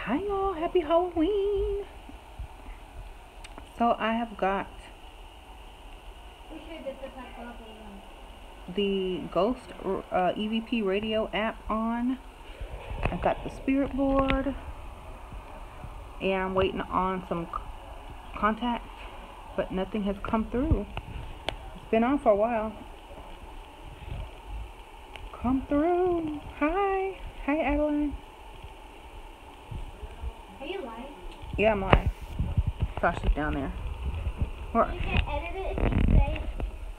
Hi y'all, happy Halloween. So I have got the Ghost EVP radio app on. I've got the spirit board and I'm waiting on some contact, but nothing has come through. It's been on for a while. Come through. Hi Adeline. Are you live? Yeah, I'm live. Sasha's down there. You can edit it if you say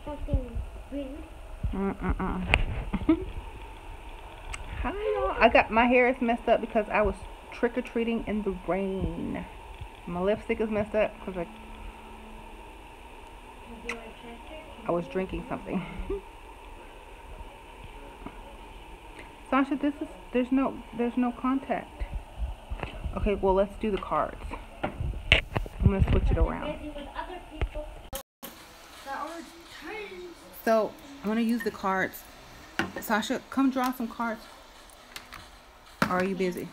something rude. Hi y'all. I got my hair is messed up because I was trick-or-treating in the rain. My lipstick is messed up because I was drinking something. Sasha, there's no contact. Okay, well let's do the cards. I'm gonna switch it around. So I'm gonna use the cards. Sasha, come draw some cards. Or are you busy?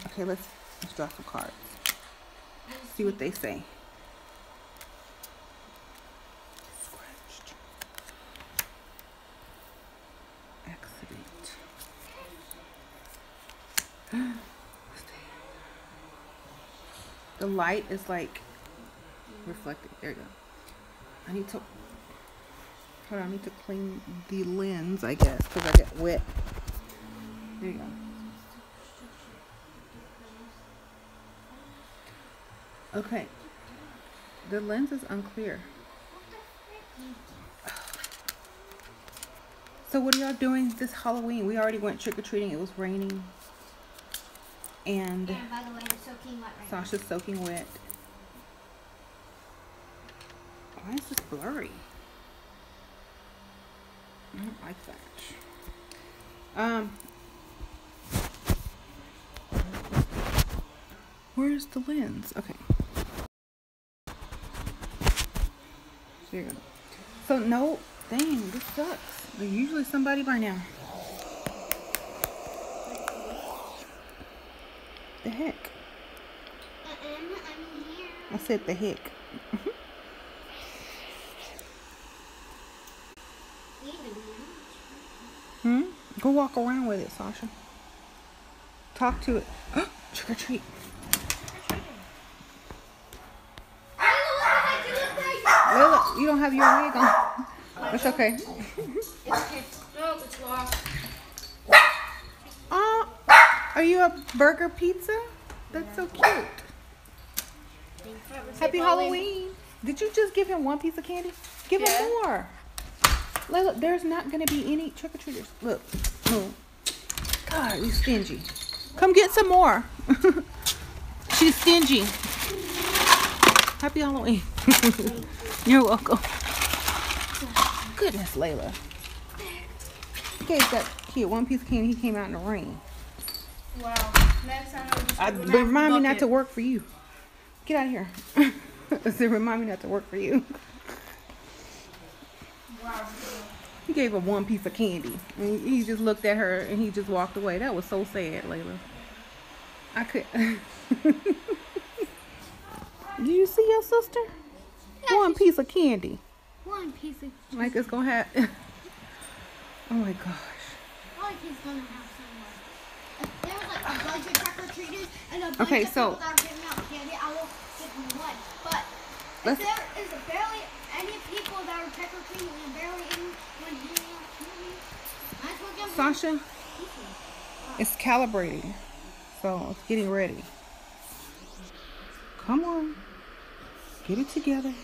Okay, let's draw some cards. See what they say. Scratched. Accident. The light is like reflected. There you go. I need to clean the lens, I guess, because I get wet. There you go. Okay. The lens is unclear. So what are y'all doing this Halloween? We already went trick-or-treating. It was raining. And by the way, I'm soaking wet right Sasha's soaking wet. Why is this blurry? I don't like that. Where's the lens? Okay. There you go. So no, dang, this sucks. There's usually somebody by now. The heck? I'm here. I said the heck. Go walk around with it, Sasha. Talk to it. Trick or treat. Layla, you don't have your wig on. It's okay. No, it's lost. Are you a burger pizza? That's so cute. Happy Halloween. Did you just give him one piece of candy? Give him more. Layla, there's not going to be any trick-or-treaters. Look. Oh. God, you stingy. Come get some more. She's stingy. Happy Halloween. You're welcome. Goodness, Layla. Okay, that kid one piece of candy. He came out in the rain. Wow. Next time Remind me not to work for you. Get out of here. Remind me not to work for you. Wow. He gave her one piece of candy. And he just looked at her and he just walked away. That was so sad, Layla. I could. Did you see your sister? One piece of candy. One piece of. Like it's gonna have. Oh my gosh. Like he's gonna have someone. If there was like a bunch of trick-or-treaters and a bunch Okay, of so- people that are giving out candy, I will give them one. But if Let's- there is barely any people that are trick-or-treating and barely anyone giving out candy, might as well give them Sasha, it's calibrating. So it's getting ready. Come on. Get it together.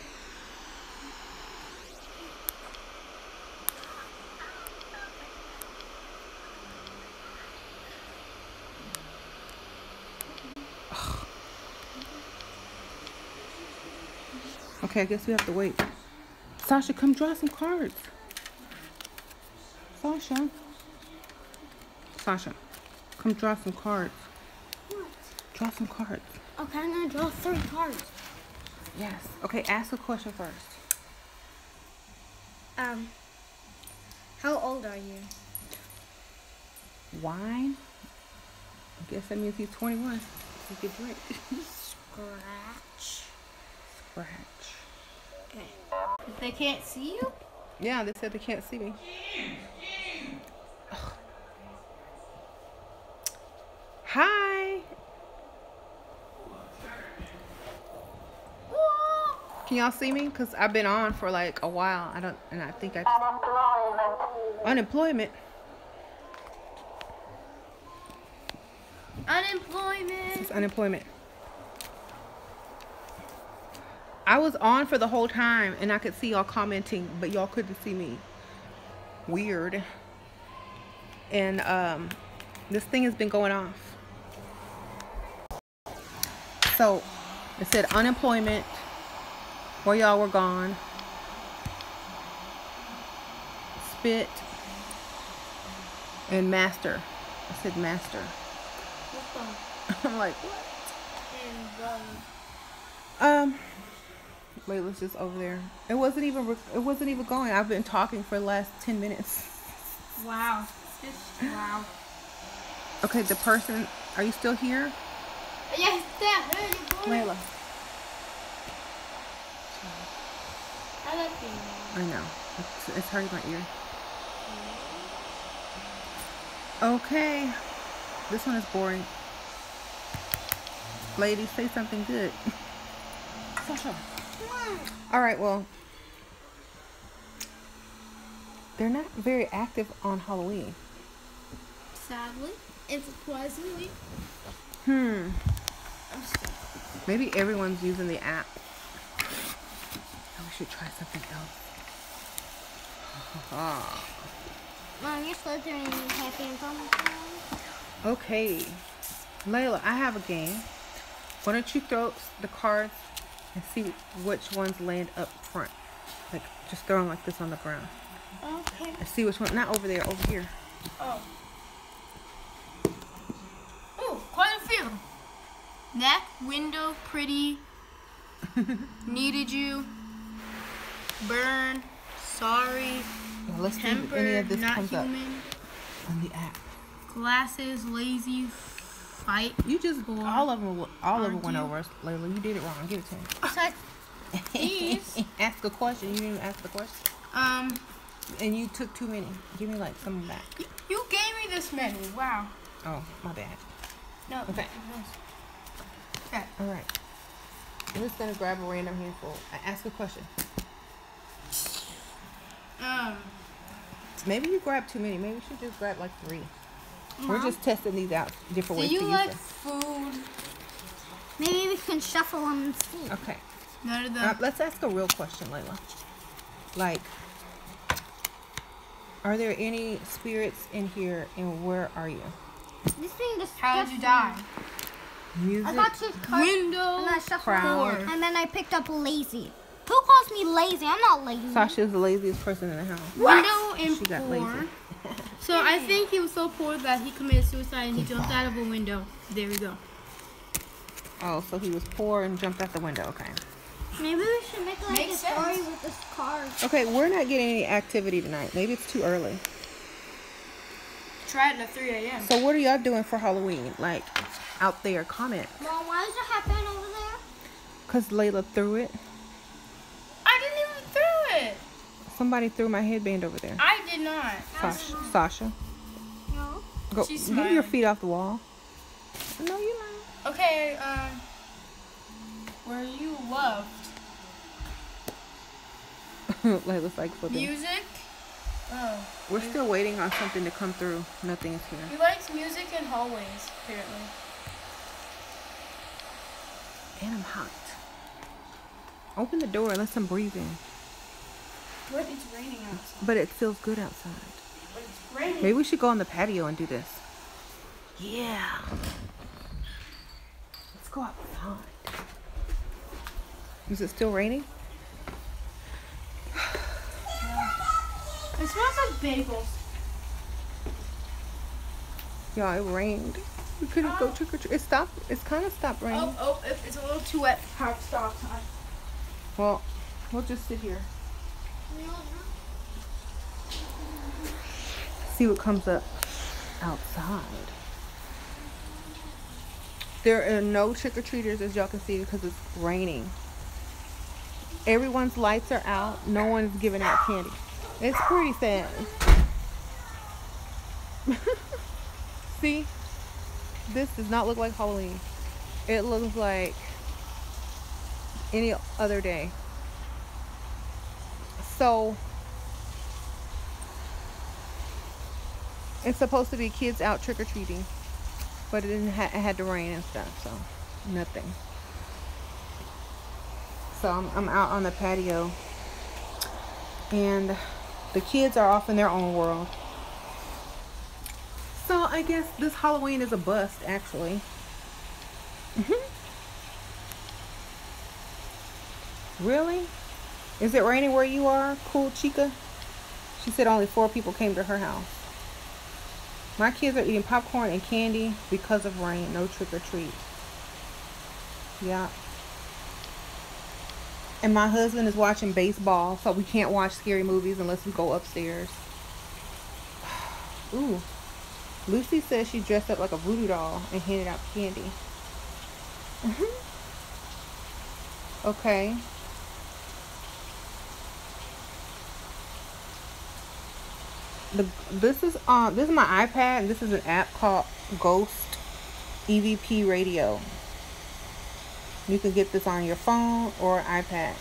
Okay, I guess we have to wait. Sasha, come draw some cards. Sasha, come draw some cards. What? Draw some cards. Okay, I'm gonna draw 3 cards. Yes. Okay, ask a question first. How old are you? Wine? I guess that means he's 21. He can drink. Scratch. Scratch. Okay. They can't see you? Yeah, they said they can't see me. Ugh. Hi. Can y'all see me? Cause I've been on for like a while. I think unemployment. It's unemployment. I was on for the whole time and I could see y'all commenting, but y'all couldn't see me. Weird. And this thing has been going off. So it said unemployment while y'all were gone. Spit and master. I said master. I'm like, what? Layla's just over there. It wasn't even going. I've been talking for the last 10 minutes. Wow. Wow. Okay, the person, are you still here? Yes, Layla. I like you. I know. It's hurting my ear. Okay. This one is boring. Lady, say something good. Sasha. Alright, well. They're not very active on Halloween. Sadly and surprisingly. Maybe everyone's using the app. We should try something else. Mom, you're Slytherin and you can't be in public. Okay. Layla, I have a game. Why don't you throw the cards and see which ones land up front? Like, just throw them like this on the ground. Okay. And see which one. Not over there, over here. Oh. Oh, quite a few. Neck, window, pretty, needed you, burn, sorry, Well, let's see temper, if any of this not comes human, up on the app. glasses, lazy, fight. You just, Four. all of them went Argue. over us, Layla. You did it wrong. Give it to him. These. Ask a question. You didn't even ask the question. And you took too many. Give me like some back. You gave me this many. Wow. Oh, my bad. No. Okay. Okay. All right. I'm just gonna grab a random handful. Ask a question. Maybe you grabbed too many. Maybe you should just grab like 3. We're just testing these out, different ways to use them. Do you like food? Maybe we can shuffle them and see. Okay. None of them. Let's ask a real question, Layla. Like, are there any spirits in here, and where are you? This thing just. How did you die? Music. I got to Window. And I shuffled Crowd. and then I picked up lazy. Who calls me lazy? I'm not lazy. Sasha's the laziest person in the house. Window and She got poor. lazy. So I think he was so poor that he committed suicide and he jumped out of a window. There we go. Oh, so he was poor and jumped out the window. Okay. Maybe we should make like Makes a story with this card. Okay, we're not getting any activity tonight. Maybe it's too early. Try it at 3 a.m. So what are y'all doing for Halloween? Like, out there, comment. Mom, why does it happen over there? Because Layla threw it. I didn't even throw it. Somebody threw my headband over there. I did not. Sasha. No. Go, She's get your smiling. feet off the wall. No, you're not. Okay, were you loved? Layla's like flipping. Music? Oh. We're still waiting on something to come through. Nothing is here. He likes music in hallways, apparently. And I'm hot. Open the door and let some breathe in. But it's raining outside. But it feels good outside. But it's raining. Maybe we should go on the patio and do this. Yeah. Let's go outside. Is it still raining? It smells like bagels. Yeah, it rained. We couldn't go trick or treat. It stopped. It's kind of stopped raining. Oh, it's a little too wet. Hard stop time. Well, we'll just sit here. See what comes up outside. There are no trick-or-treaters, as y'all can see, because it's raining. Everyone's lights are out. No one's giving out candy. It's pretty sad. See? This does not look like Halloween. It looks like any other day. So it's supposed to be kids out trick-or-treating, but it had to rain and stuff, so nothing. So I'm out on the patio, and the kids are off in their own world. So I guess this Halloween is a bust, actually. Really? Is it raining where you are, Cool Chica? She said only 4 people came to her house. My kids are eating popcorn and candy because of rain. No trick or treat. Yeah. And my husband is watching baseball, so we can't watch scary movies unless we go upstairs. Ooh. Lucy says she dressed up like a voodoo doll and handed out candy. Okay. This is my iPad, and this is an app called Ghost EVP Radio. You can get this on your phone or iPad,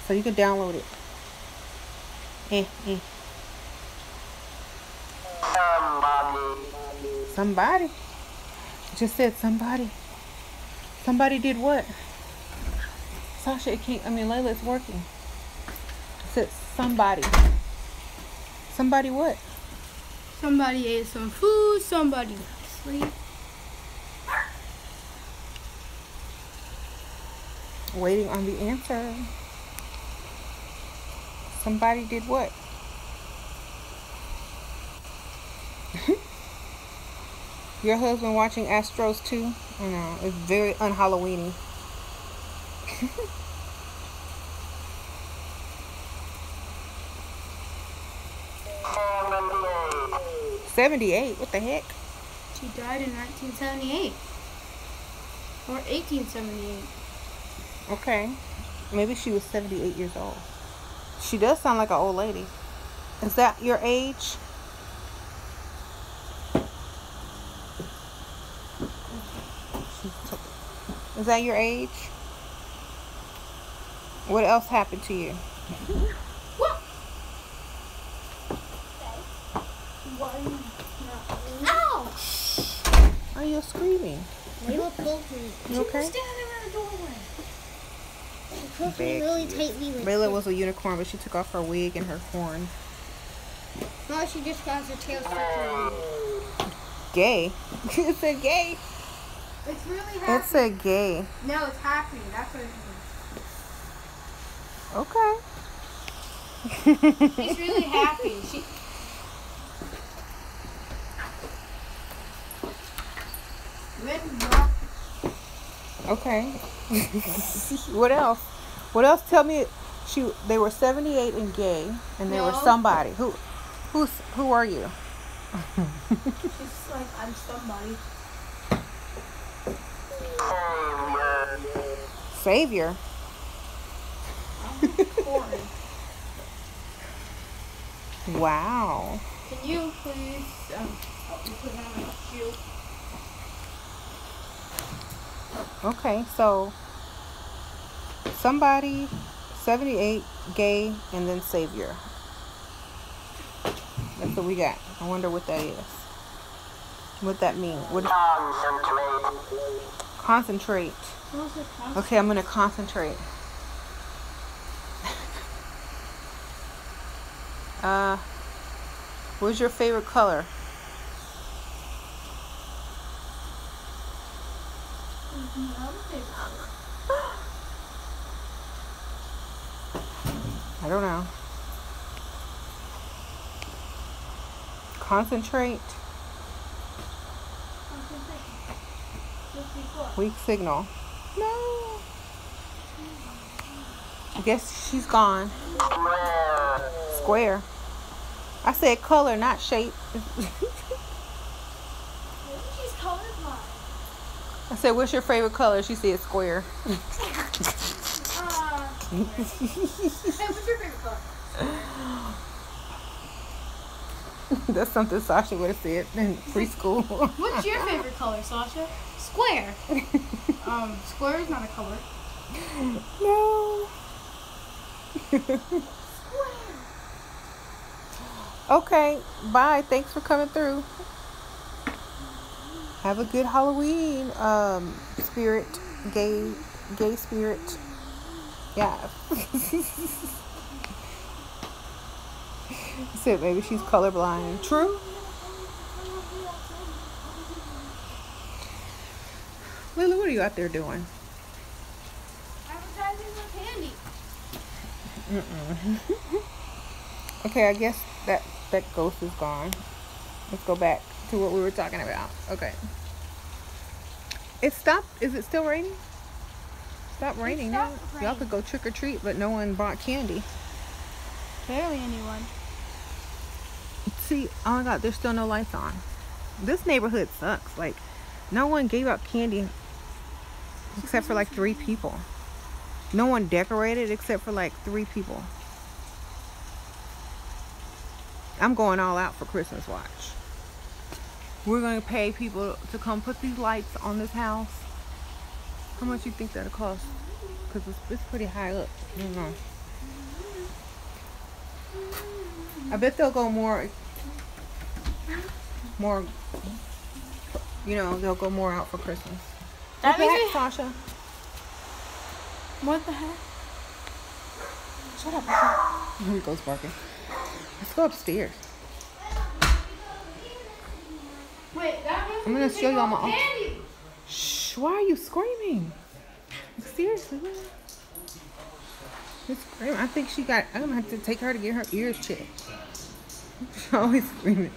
so you can download it. Somebody just said somebody. Somebody did what? Sasha, it can't. I mean, Layla, it's working. It said somebody. Somebody what? Somebody ate some food. Somebody sleep. Waiting on the answer. Somebody did what? Your husband watching Astros too? I know, it's very un-Halloweeny. 78? What the heck? She died in 1978 or 1878. Okay, maybe she was 78 years old. She does sound like an old lady. Is that your age? Is that your age? What else happened to you? Ow! Why are you screaming? Layla pulled me. You okay? She was standing in the doorway. She pulled me really tightly. Layla was a unicorn, but she took off her wig and her horn. No, she just got her tail stuck in. Gay? It said gay. It's really happy. It said gay. No, it's happy. That's what it means. Okay. She's really happy. Okay. What else? What else? Tell me. They were 78 and gay, and they were somebody. Who are you? She's like, I'm somebody. Savior. Wow. Can you please help me put on my shoe? Okay, so somebody, 78, gay, and then Savior. That's what we got. I wonder what that is. What that means. Concentrate. Okay, I'm going to concentrate. What's your favorite color? I don't know. Concentrate. Weak signal. No. I guess she's gone. Square. I said color, not shape. Maybe she's colorblind. I said, what's your favorite color? She said square. Hey, what's your favorite color? That's something Sasha would have said in preschool. What's your favorite color, Sasha? Square. Square is not a color. No. Okay, bye. Thanks for coming through. Have a good Halloween, spirit, gay spirit. Yeah. Said maybe she's colorblind. True. Lily, what are you out there doing? Advertising for candy. Okay, I guess that ghost is gone. Let's go back to what we were talking about. Okay. It stopped. Is it still raining? Stop raining now. Y'all could go trick or treat, but no one bought candy. Barely anyone. See, oh my God, there's still no lights on. This neighborhood sucks. Like, no one gave out candy except for like 3 people. No one decorated except for like 3 people. I'm going all out for Christmas watch. We're going to pay people to come put these lights on this house. How much you think that'll cost? Because it's pretty high up. I don't know. I bet they'll go more, you know, they'll go more out for Christmas. That What the means heck, Sasha? What the heck? Shut up. Here he goes barking. Let's go upstairs. Wait, that means I'm going to show y'all my... candy. Shh, why are you screaming? Seriously, what? She's screaming. I think she got... I'm going to have to take her to get her ears checked. She's always screaming.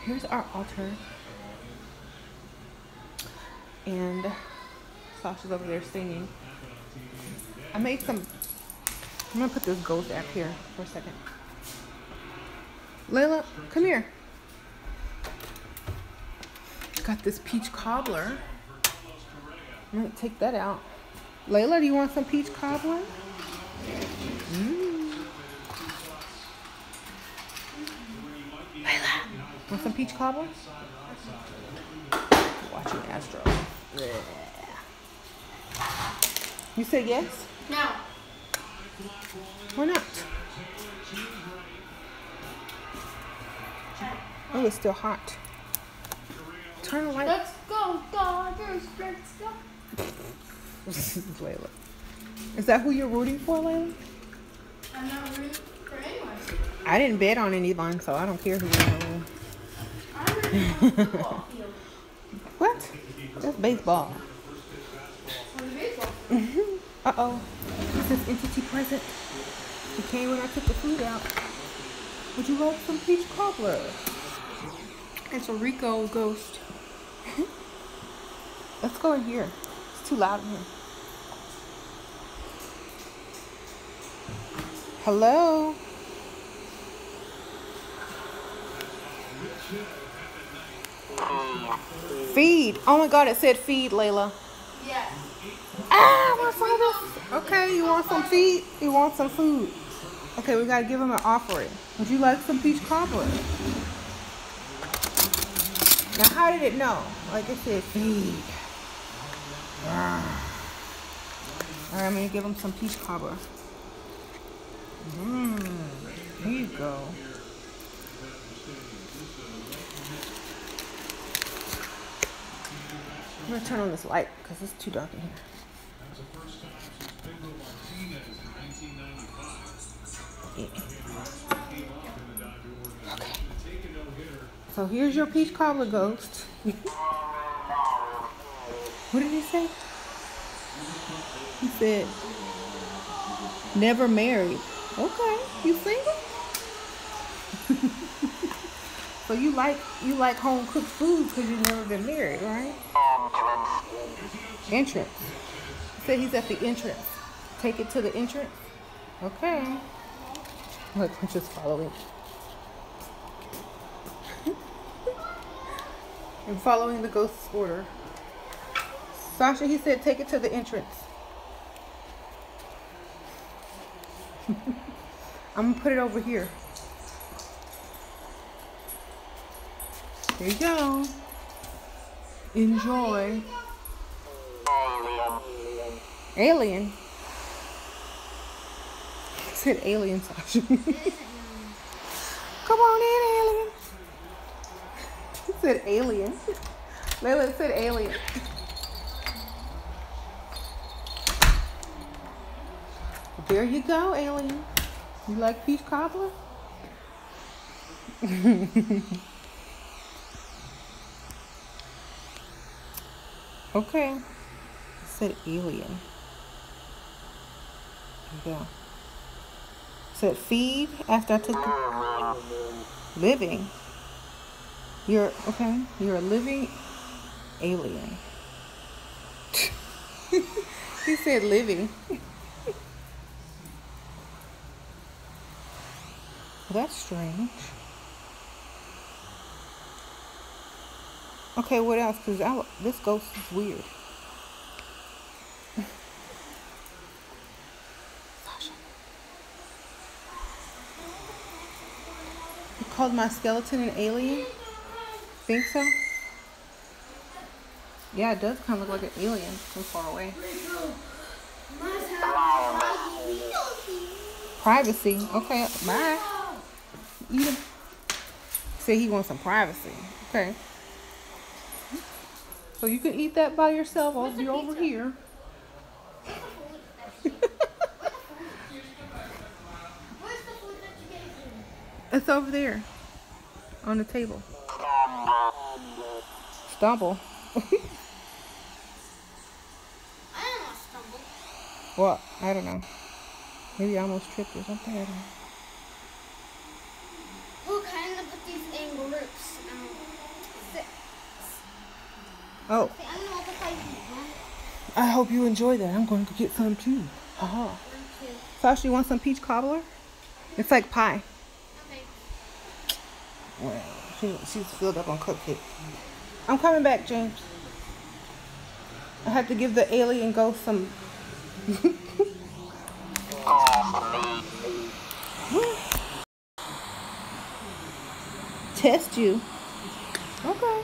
Here's our altar. And Sasha's over there singing. I made some... I'm going to put this ghost app here for a second. Layla, come here. Got this peach cobbler. I'm going to take that out. Layla, do you want some peach cobbler? Layla, want some peach cobbler? Watching Astro. Yeah. You said yes? No. Why not? Oh, it's still hot. Turn the light. Let's go, Dodgers. Let's go. This is Layla. Is that who you're rooting for, Layla? I'm not rooting for anyone. I didn't bet on anyone, so I don't care who wins. I'm rooting for the football field. What? That's baseball. For the baseball. Uh-oh. This is entity present. He came when I took the food out. Would you like some peach cobbler? It's a Rico ghost. Let's go in here. It's too loud in here. Hello? Feed. Oh my God, it said feed, Layla. Yes. Ah, what's all this? Okay, you want some feed? You want some food? Okay, we gotta give him an offering. Would you like some peach cobbler? Now, how did it know? Like it said, feed. All right, I'm gonna give him some peach cobbler. Here you go. I'm gonna turn on this light because it's too dark in here. Yeah. Okay. So here's your peach cobbler ghost. What did he say? He said, never married. Okay, you single? So you like home cooked food because you've never been married, right? Entrance. He said he's at the entrance. Take it to the entrance. Okay. Look, I'm just following. I'm following the ghost's order. Sasha, he said take it to the entrance. I'm gonna put it over here. There you go. Enjoy. Alien. I said alien, Sasha. Come on in, alien. He said alien. Layla said alien. There you go, alien. You like peach cobbler? Okay. I said alien. There you go. Said feed after I took the living. You're okay. You're a living alien. He said living. Well, that's strange. Okay, what else? Because this ghost is weird. You called my skeleton an alien? Think so? Yeah, it does kind of look like an alien from far away. Privacy. Okay, bye. Eat him. Say he wants some privacy. Okay. So you can eat that by yourself. I'll be over here. It's over there. On the table. Stumble. Well, I don't know. Maybe I almost tripped or something. I don't know. We'll kind of put these in groups. 6. Oh. See, I'm gonna multiply these. I hope you enjoy that. I'm going to get some too. Haha. Sasha, you want some peach cobbler? It's like pie. Okay. Well, she's filled up on cupcakes. I'm coming back, James. I had to give the alien ghost some. Test you. Okay.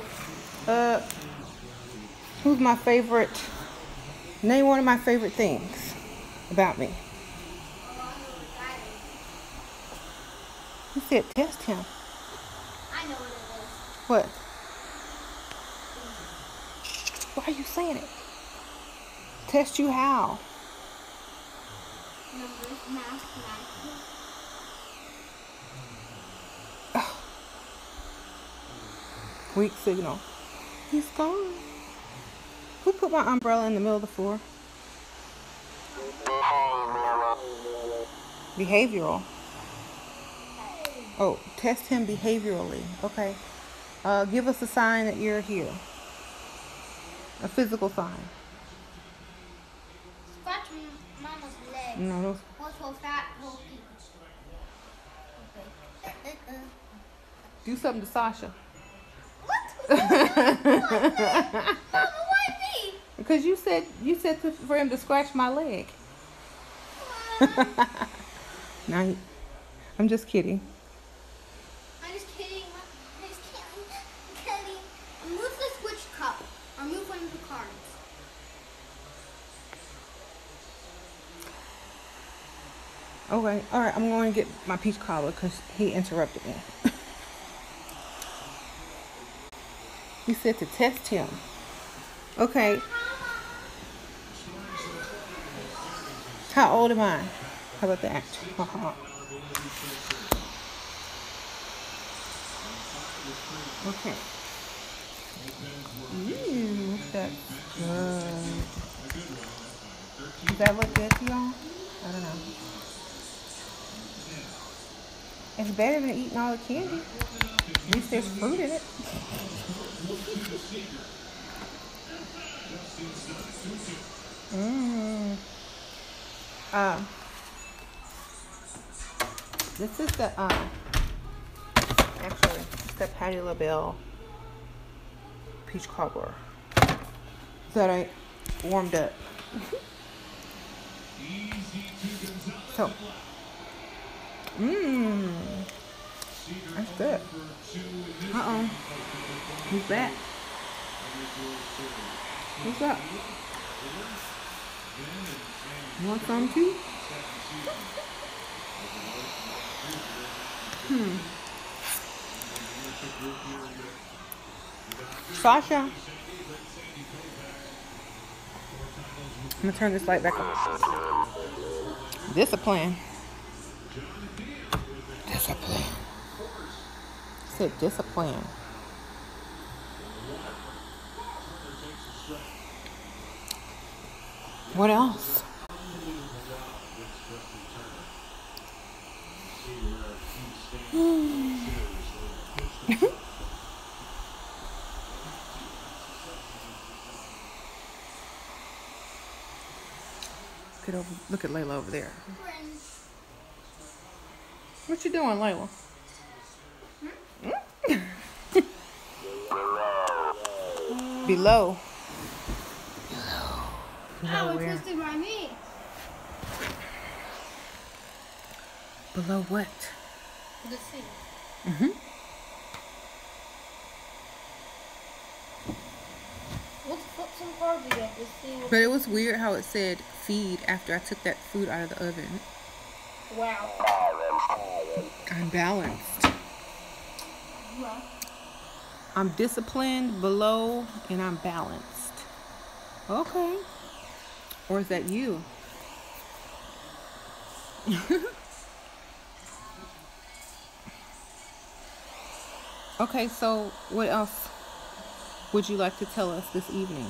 Who's my favorite? Name one of my favorite things about me. He said test him. I know what it is. What? Why are you saying it? Test you how? Numbers, math. Weak signal. He's gone. Who put my umbrella in the middle of the floor? Behavioral. Oh, test him behaviorally. Okay. Give us a sign that you're here. A physical sign. Scratch Mama's leg. No, those. What's so fat? Okay. Do something to Sasha. What? Mama, why me? Because you said for him to scratch my leg. Now, I'm just kidding. I'm just kidding. Kidding. Move the switch cup. Or move one of the cards. Okay, all right. I'm going to get my peach cobbler because he interrupted me. He said to test him. Okay. How old am I? How about that? Okay. Ooh, that's good. Does that look good to y'all? I don't know. It's better than eating all the candy. At least there's fruit in it. This is the actually it's the Patti LaBelle peach cobbler. Is that right? warmed up. So, that's good. Who's that? What's up? You want some too? Sasha. I'm gonna turn this light back on. Discipline. Discipline. I said discipline. What else? Look at Layla over there. What you doing, Layla? Below. Ow, it twisted my knee. Below what? The sea. Let's flip some cards again to see what. But it was weird how it said feed after I took that food out of the oven. Wow. I'm balanced. Well, I'm disciplined, below, and I'm balanced. Okay. Or is that you? Okay, so what else would you like to tell us this evening?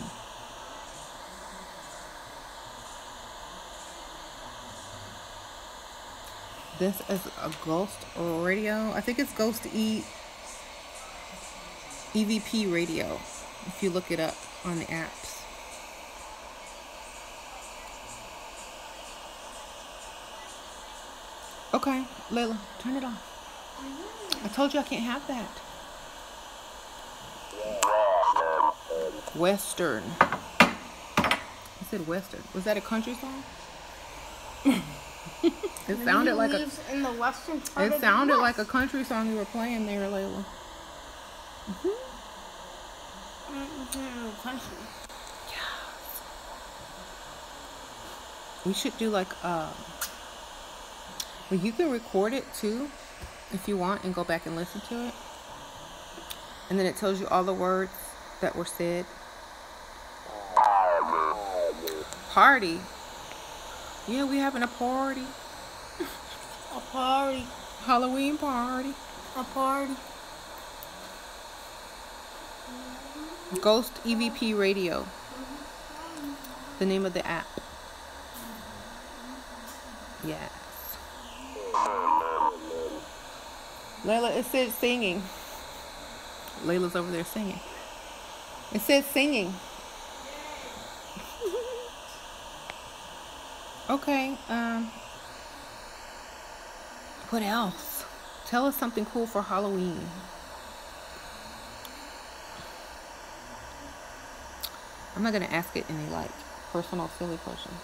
This is a Ghost Radio. I think it's Ghost EVP Radio, if you look it up on the apps. Okay, Layla, turn it off. I told you I can't have that. Western. I said Western. Was that a country song? It sounded like a. In the western part It of sounded the like a country song you were playing there, Layla. country. We should do like well, you can record it too if you want and go back and listen to it, and then it tells you all the words that were said. Party. Yeah, we having a party. A party. Halloween party. A party. Ghost EVP Radio. The name of the app. Yes. Layla, it says singing. Layla's over there singing. It says singing. Okay, what else? Tell us something cool for Halloween. I'm not gonna ask it any like personal silly questions.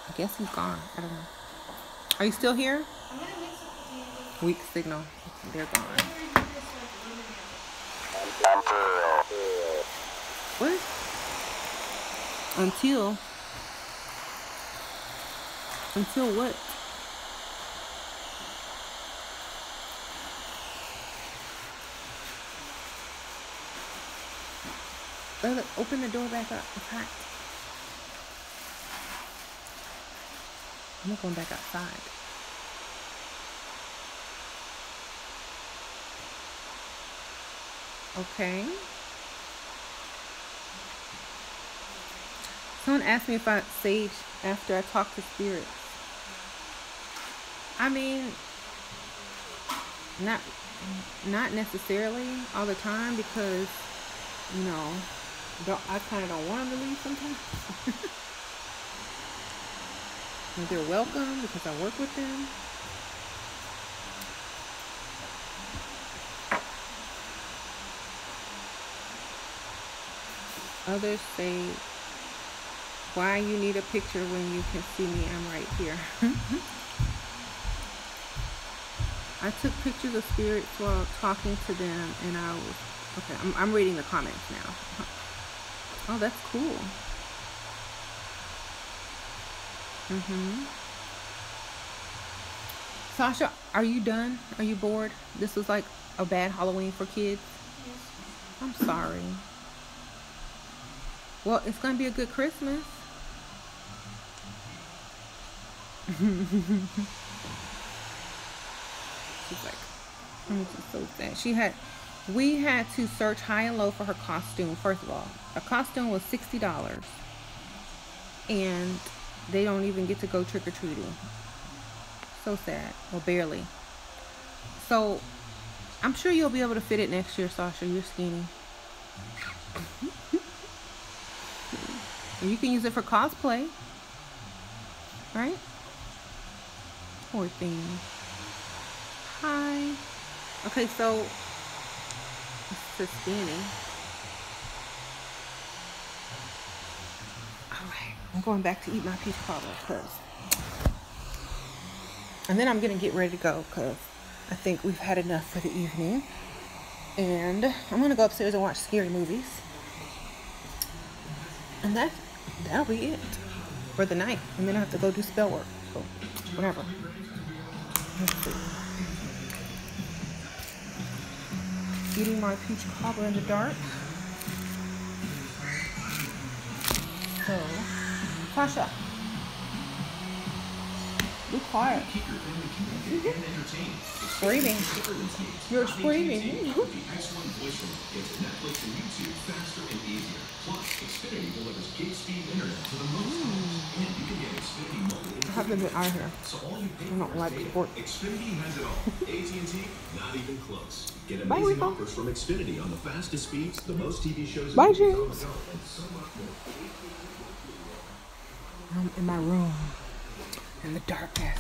I guess he's gone. I don't know. Are you still here? I'm gonna mix up the candy. Weak signal. They're gone. What? Until what? Open the door back up. It's hot. I'm not going back outside. Okay. Someone asked me if I sage after I talk to spirits. I mean, not necessarily all the time, because, you know, I kind of don't want them to leave sometimes. But they're welcome because I work with them. Others say, why you need a picture when you can see me? I'm right here. I took pictures of spirits while talking to them, and I was okay. I'm reading the comments now. Oh, that's cool. Sasha, are you done? Are you bored? This was like a bad Halloween for kids. Yes. I'm sorry. Well, it's gonna be a good Christmas. She's like, I'm just so sad. We had to search high and low for her costume. First of all, a costume was $60, and they don't even get to go trick or treating. So sad. Well, barely. So, I'm sure you'll be able to fit it next year, Sasha. You're skinny. And you can use it for cosplay, right? Poor thing. Hi. Okay, so this is skinny. Alright, I'm going back to eat my peach cobbler, and then I'm gonna get ready to go because I think we've had enough for the evening. And I'm gonna go upstairs and watch scary movies. And that'll be it for the night. And then I have to go do spell work. So whatever. Let's see. Eating my peach cobbler in the dark. So, Tasha, be quiet. Screaming. You're screaming. I haven't been out here. I don't like sport. Xfinity has it all. AT&T, not even close. Get Bye, amazing Rico. offers from Xfinity on the fastest speeds, the most TV shows, and Bye, movies on the James. go, and so much more. I'm in my room in the darkness.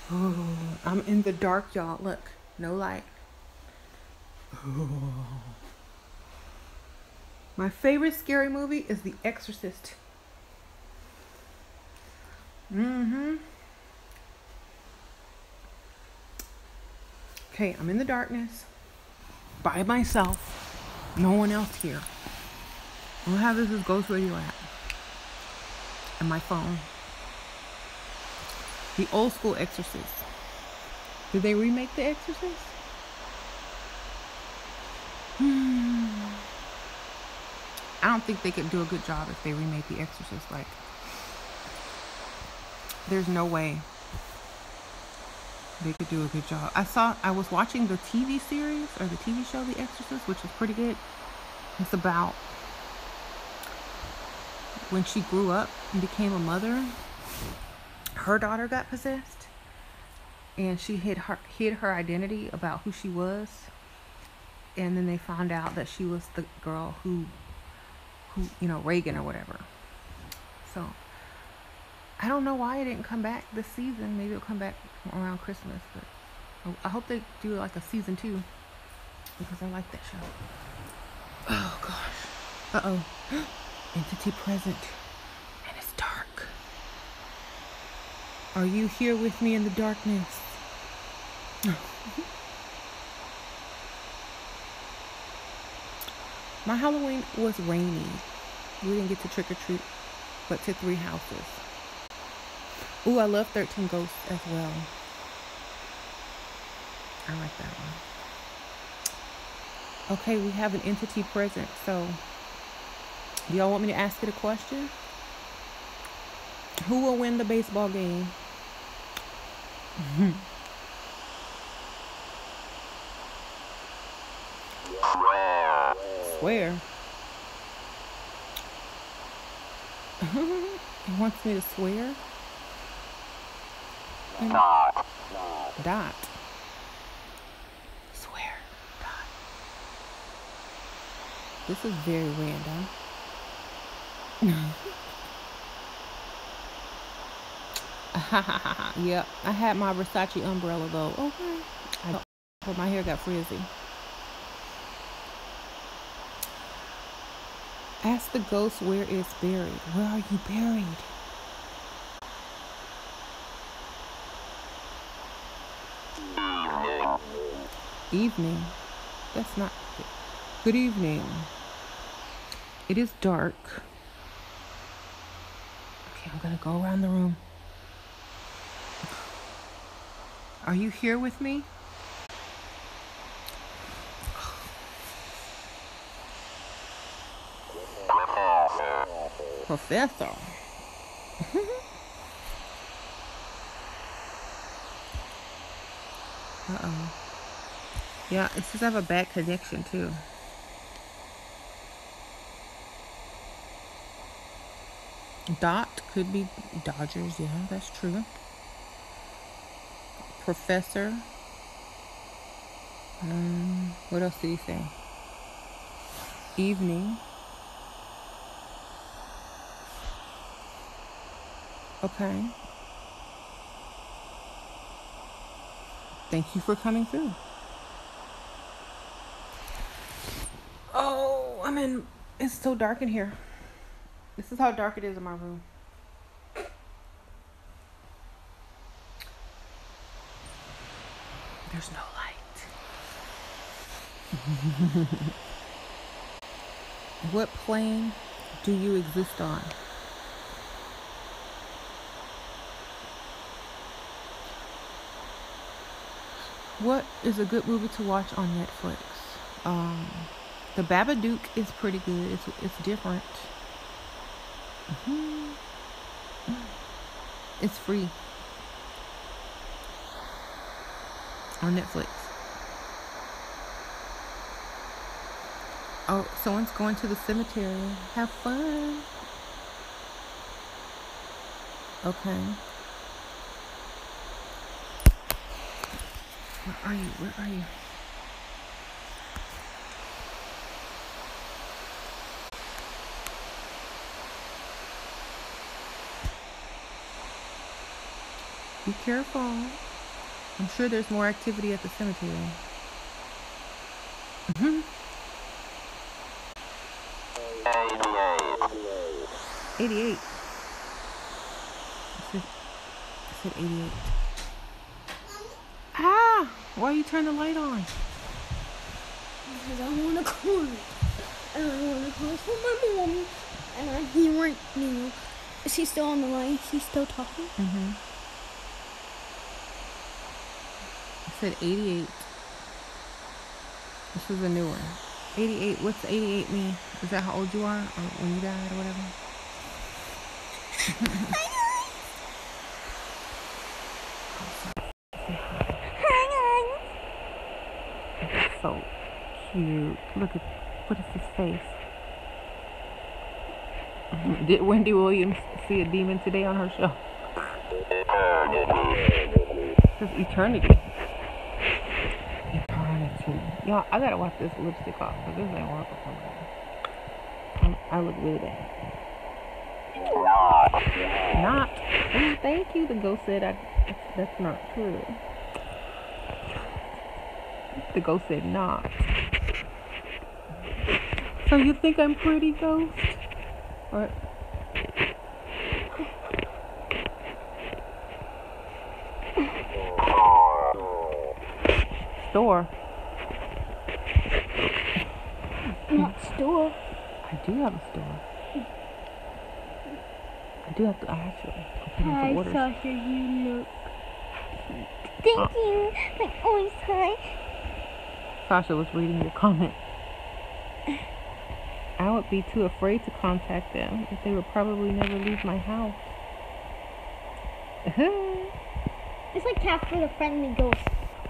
Oh, I'm in the dark, y'all. Look, no light. Oh. My favorite scary movie is The Exorcist. Okay, I'm in the darkness by myself. No one else here. All I have is this Ghost Radio app and my phone. The old school Exorcist. Did they remake The Exorcist? I don't think they could do a good job if they remade The Exorcist. Like, there's no way they could do a good job. I was watching the TV series or the TV show The Exorcist, which is pretty good. It's about when she grew up and became a mother, her daughter got possessed, and she hid her identity about who she was, and then they found out that she was the girl who Reagan or whatever. So I don't know why it didn't come back this season. Maybe it'll come back around Christmas, but I hope they do like a season 2 because I like that show. Oh gosh. Uh-oh. Entity present. And it's dark. Are you here with me in the darkness? My Halloween was rainy. We didn't get to trick or treat, but to 3 houses. Ooh, I love 13 Ghosts as well. I like that one. Okay, we have an entity present. So, do y'all want me to ask it a question? Who will win the baseball game? Swear. He wants me to swear? Dot. Swear. Dot. This is very random. Yep, I had my Versace umbrella though. Okay. But my hair got frizzy. Ask the ghost where it's buried. Where are you buried? Evening. That's not good. Good evening. It is dark. Okay, I'm gonna go around the room. Are you here with me? Professor. Uh-oh. Yeah, it says I have a bad connection too. Dot could be Dodgers. Yeah, that's true. Professor. What else did he say? Evening. Okay. Thank you for coming through. Oh, it's so dark in here. This is how dark it is in my room. There's no light. What plane do you exist on? What is a good movie to watch on Netflix? The Babadook is pretty good. It's different. It's free on Netflix. Oh, someone's going to the cemetery. Have fun. Okay. Where are you? Where are you? Be careful. I'm sure there's more activity at the cemetery. 88. I said 88. Ah! Why you turn the light on? Because I want to call it. And I want to call for my mom. And he weren't, is he still on the line? He's still talking? I said 88. This is a new one. 88. What's 88 mean? Is that how old you are? Or when you died or whatever? So cute. Look at, what is his face? Did Wendy Williams see a demon today on her show? This is eternity. Eternity. Y'all, I gotta wash this lipstick off because this ain't working for me. I look really bad. Not. Oh, thank you. The ghost said that's not true. The ghost said not. So you think I'm pretty, ghost? Or store? Not store. I do have a store. I do have to actually. Hi, Sasha, you look cute. Thank you. My always hi. Sasha was reading your comment. I would be too afraid to contact them if they would probably never leave my house. It's like Casper the Friendly Ghost.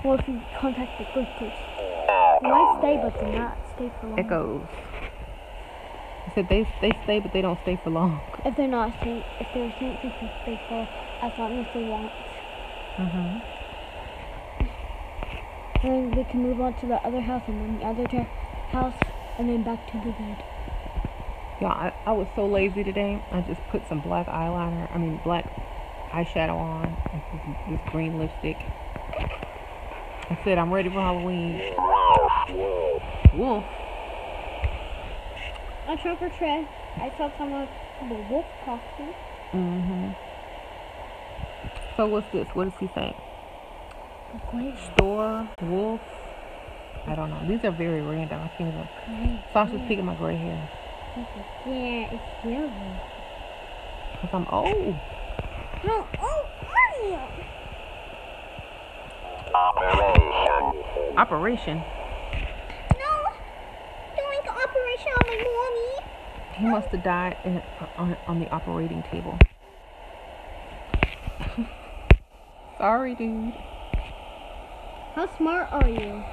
Or if you contact the ghost place. They might stay, but do not stay for long. Echoes. I said they stay, but they don't stay for long. If they're not staying, if they're staying, they can stay for as long as they want. And then they can move on to the other house, and then the other house, and then back to the bed. Yeah, I was so lazy today. I just put some black eyeshadow on, and this green lipstick. I said I'm ready for Halloween. Whoa. On Trump or Tread, I saw someone with a wolf costume. Mm-hmm. So what's this? What does he say? Great. Store, wolf. I don't know. These are very random. I can't even. Sasha's picking my gray hair. Yeah, it's yellow. Because I'm old. How old are you? Operation. No, doing operation on my mommy. He must have died on the operating table. Sorry, dude. How smart are you?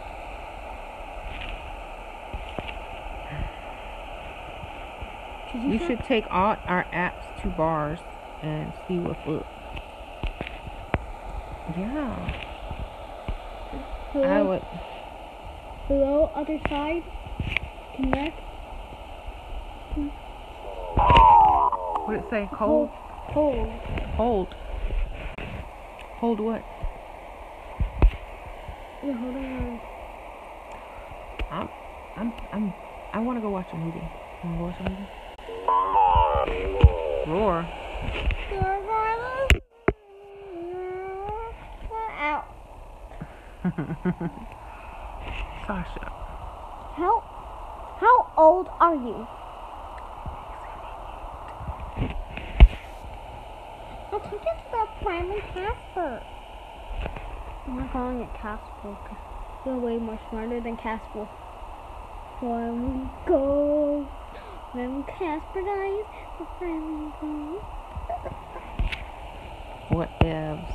You should take all our apps to bars and see what's up. Yeah. Hello? I would. Hello, other side. Connect. What did it say? Cold? Hold. Hold. Hold what? You're holding on. I want to go watch a movie. You want to go watch a movie? Roar. Ow. Sasha. How old are you? I'm talking about Prime and Casper. I'm not calling it Casper because you're way more smarter than Casper. When we go, when Casper dies, the friend will go. What ifs?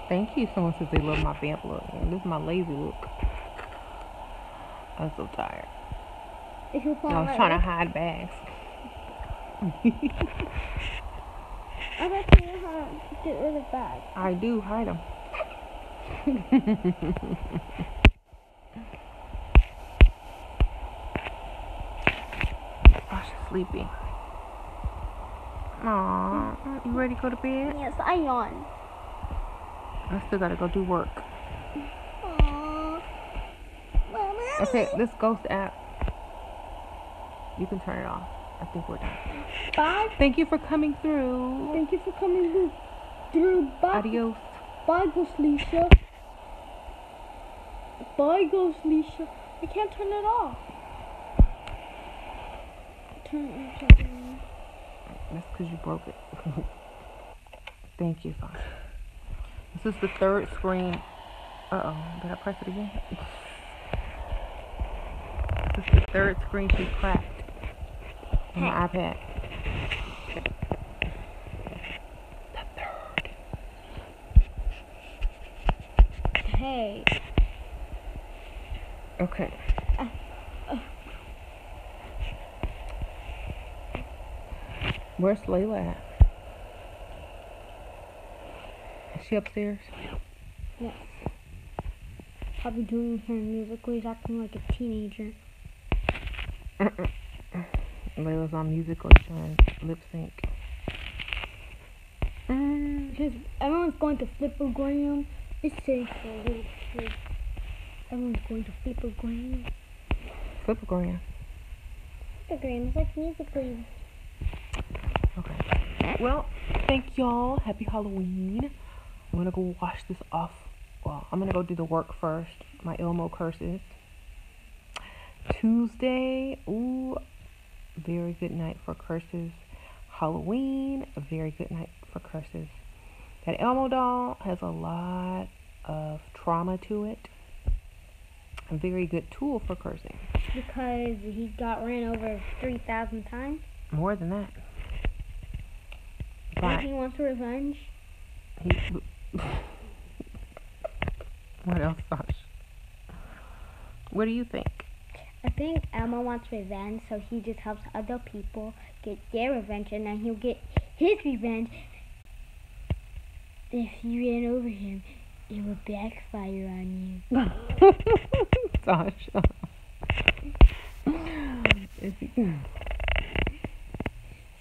Thank you. Someone says they love my vamp look. This is my lazy look. I'm so tired. If you I was trying to hide bags. I bet you know how to get rid of bags. I do hide them. Oh, she's sleepy. Aww, you ready to go to bed? Yes, I yawn. I still gotta go do work. Aww. Okay, this ghost app. You can turn it off. I think we're done. Bye. Thank you for coming through. Thank you for coming through. Bye. Adios. Bye, Ghost Leisha. Bye, Ghost Leisha. I can't turn it off. Turn it on. That's because you broke it. Thank you, Sasha. This is the third screen. Uh-oh. Did I press it again? This is the third screen she cracked on my iPad. The third. Hey. Okay. Where's Layla at? Is she upstairs? Yes. Probably doing her musically, he's acting like a teenager. Layla's on musical trying lip sync. Because everyone's going to Flippergram. It's safe for a little kid. Everyone's going to Flippergram. Flippergram. Flippergram is like musically. Okay. Well, thank y'all. Happy Halloween. I'm gonna go wash this off. Well, I'm gonna go do the work first. My Elmo curses. Tuesday. Ooh. Very good night for curses. Halloween. A very good night for curses. That Elmo doll has a lot of trauma to it. A very good tool for cursing. Because he got ran over 3,000 times? More than that. And But he wants revenge? What else, Sasha? What do you think? I think Elmo wants revenge, so he just helps other people get their revenge, and then he'll get his revenge. If you ran over him, it will backfire on you. Sasha.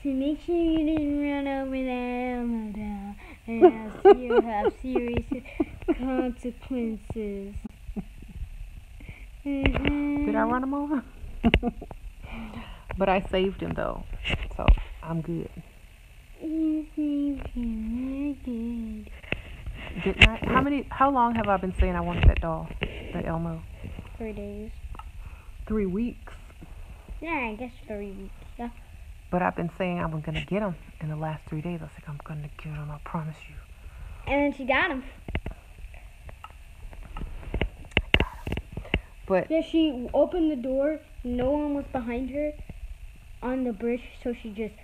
So make sure you didn't run over that Elmo doll, and else you'll have serious consequences. Did I run him over? But I saved him though, so I'm good. You saved him. Good. Didn't I? How long have I been saying I wanted that doll, the Elmo? 3 days. 3 weeks. Yeah, I guess 3 weeks. Yeah. But I've been saying I was gonna get him in the last 3 days. I said I'm gonna get him. I promise you. And then she got him. But Yeah, she opened the door. No one was behind her on the bridge, so she just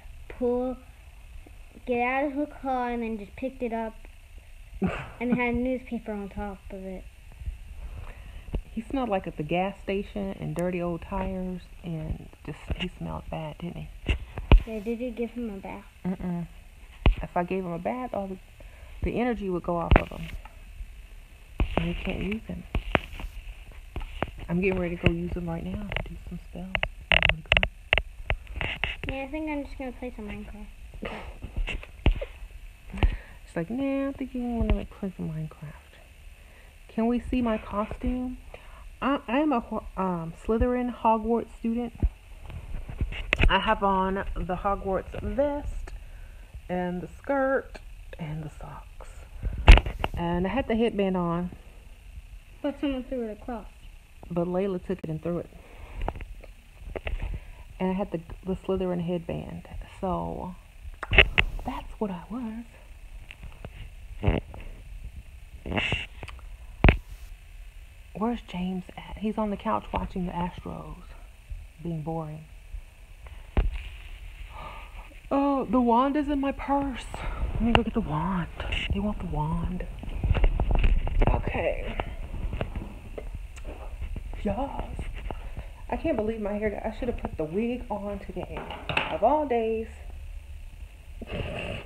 get out of her car, and then just picked it up. And it had a newspaper on top of it. he smelled like at the gas station and dirty old tires, and just he smelled bad, didn't he? Yeah, did you give him a bath? If I gave him a bath, all the energy would go off of him, and we can't use him. I'm getting ready to go use him right now to do some spells. You wanna come? Yeah, I think I'm just gonna play some Minecraft. She's like, nah, I think you want to play some Minecraft. Can we see my costume? I am a Slytherin Hogwarts student. I have on the Hogwarts vest and the skirt and the socks. And I had the headband on, But someone threw it across. but Layla took it and threw it. And I had the Slytherin headband. So that's what I was. Where's James at? He's on the couch watching the Astros. Being boring. Oh, the wand is in my purse. Let me go get the wand. They want the wand. Okay. Yes. I can't believe my hair. I should have put the wig on today. Of all days. I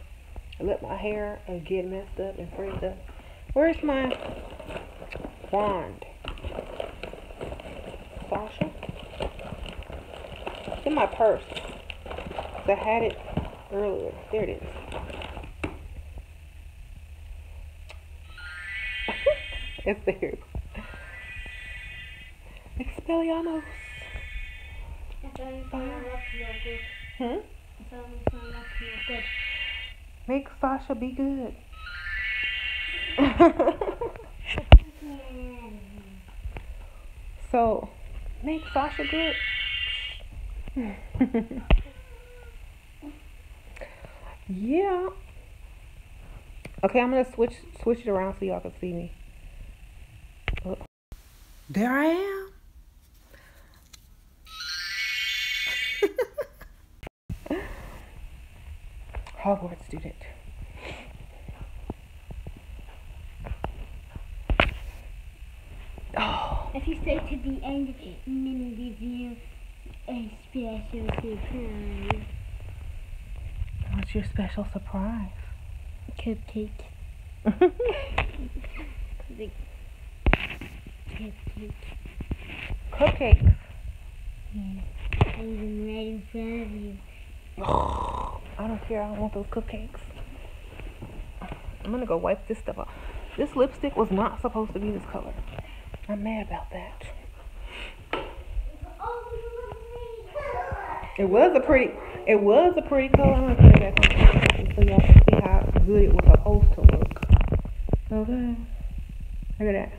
let my hair get messed up and frizzed up. Where's my wand? Sasha? It's in my purse. I had it earlier. There it is. It's there. Expelliarmus. Make Sasha be good. So, make Sasha good. Yeah. Okay, I'm gonna switch it around so y'all can see me. Oh. There I am. Hogwarts student. Oh. If you stay to the end, and then we give you a special surprise. What's your special surprise? Cupcake. Cupcakes. Yeah. I'm even right in front of you. I don't care. I don't want those cupcakes. I'm gonna go wipe this stuff off. This lipstick was not supposed to be this color. I'm mad about that. It was a pretty color. I'm gonna put it back on so y'all can see how good it was supposed to look. Okay. Look at that.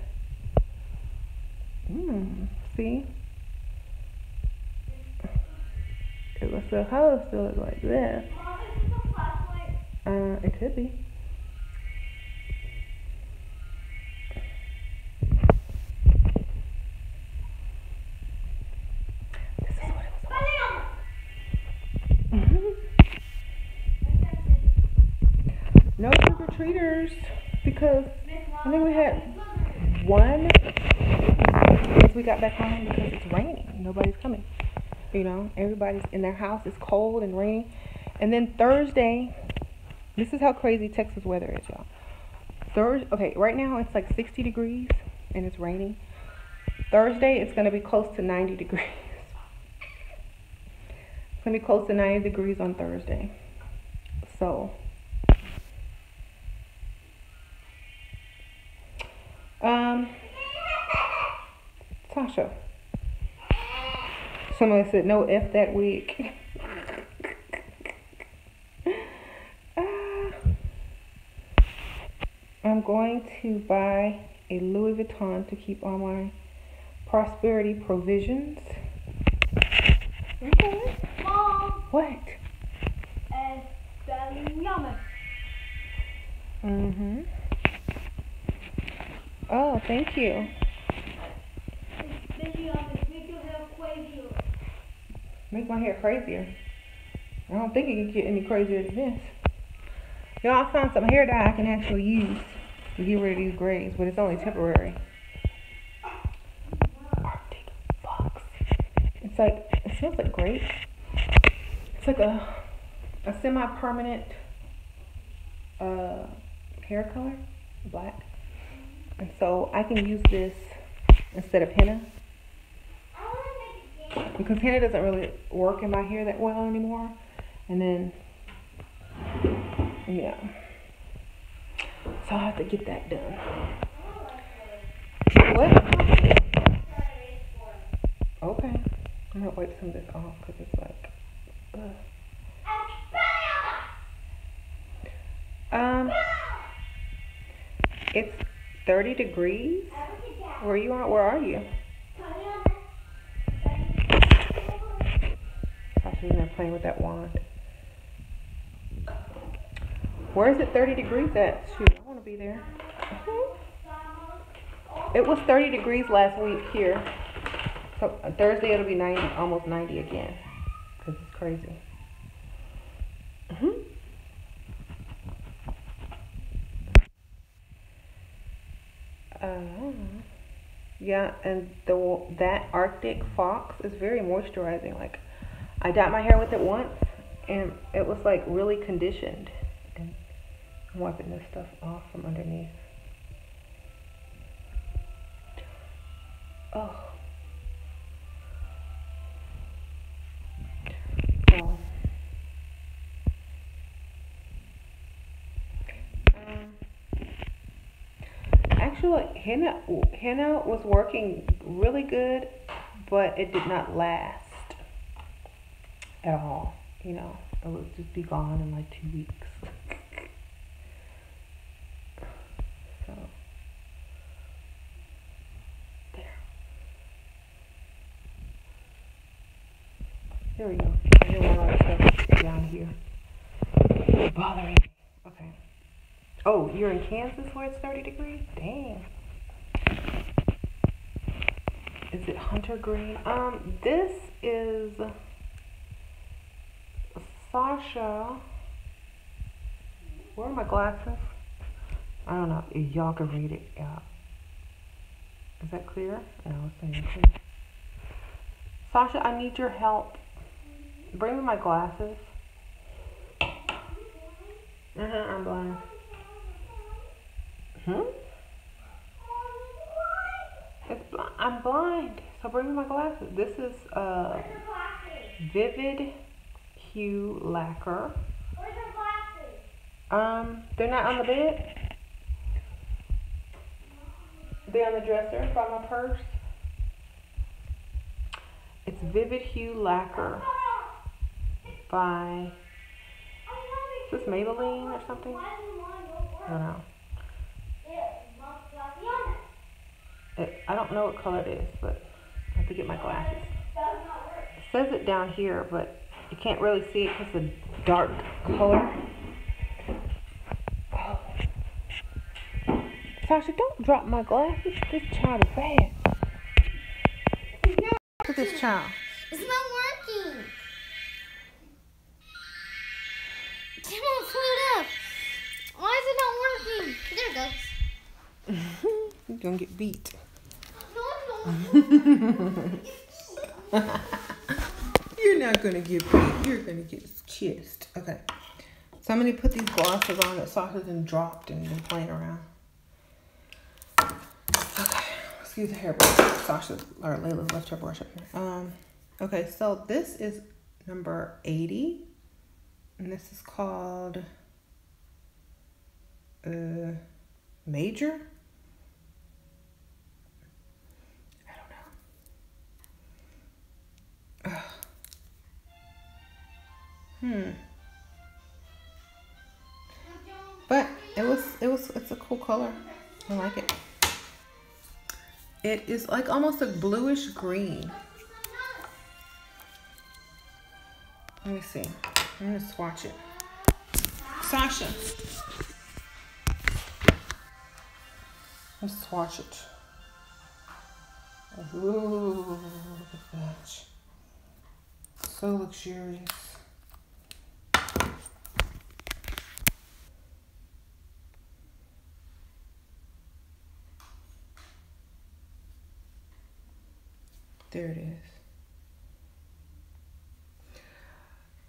See? It was supposed to look like this. It could be. This is what it was. No trick-or-treaters because I think we had one since we got back home because it's raining. Nobody's coming. You know, everybody's in their house. It's cold and rainy. And then Thursday, this is how crazy Texas weather is, y'all. Okay, right now it's like 60 degrees and it's raining. Thursday, it's going to be close to 90 degrees. It's going to be close to 90 degrees on Thursday. So, Sasha. Somebody said no F that wig. I'm going to buy a Louis Vuitton to keep all my prosperity provisions. Okay. Mom, What? Expelliarmus. Mm-hmm. Oh, thank you. Expelliarmus, make your hair crazier. Make my hair crazier. I don't think it can get any crazier than this. Y'all, I found some hair dye I can actually use to get rid of these grays, but it's only temporary. Arctic Fox. It's like, it smells like grapes. It's like a semi-permanent hair color, black. And so I can use this instead of henna, because henna doesn't really work in my hair that well anymore. And then, yeah, so I have to get that done. What? Okay, I'm gonna wipe some of this off because it's like, ugh. It's 30 degrees. Where you are? Where are you? Sasha's in there playing with that wand. Where is it 30 degrees at? Shoot, I want to be there. It was 30 degrees last week here. So Thursday it'll be 90, almost 90 again. Because it's crazy. Yeah, and that Arctic Fox is very moisturizing. Like, I dyed my hair with it once, and it was like really conditioned. And I'm wiping this stuff off from underneath. Oh. Oh. Actually, henna was working really good, but it did not last at all. You know, it would just be gone in like 2 weeks. So, there. There we go. I didn't want all that stuff down here. It's bothering me. Okay. Oh, you're in Kansas where it's 30 degrees? Dang. Is it hunter green? This is Sasha. Where are my glasses? I don't know. Y'all can read it. Yeah. Is that clear? No, it's not clear. Sasha, I need your help. Bring me my glasses. I'm blind. I'm blind, so bring me my glasses. This is Vivid Hue Lacquer. Where's your glasses? They're not on the bed. They're on the dresser by my purse. It's Vivid Hue Lacquer by, is this Maybelline or something? I don't know. I don't know what color it is, but I have to get my glasses. It says it down here, but you can't really see it because it's a dark color. Oh. Sasha, don't drop my glasses. This child is bad. Look at this child. It's not working. Come on, pull it up. Why is it not working? There it goes. You're gonna get beat. You're not gonna get beat. You're gonna get kissed. Okay. So I'm gonna put these glosses on that Sasha's been dropped and been playing around. Okay. Excuse the hairbrush. Sasha or Layla's left her brush up here. Okay, so this is number 80. And this is called Major. I don't know. It's a cool color. I like it. It is like almost a bluish green. Let me see. I'm gonna swatch it. Sasha. Let's swatch it. Ooh, look at that. So luxurious. There it is.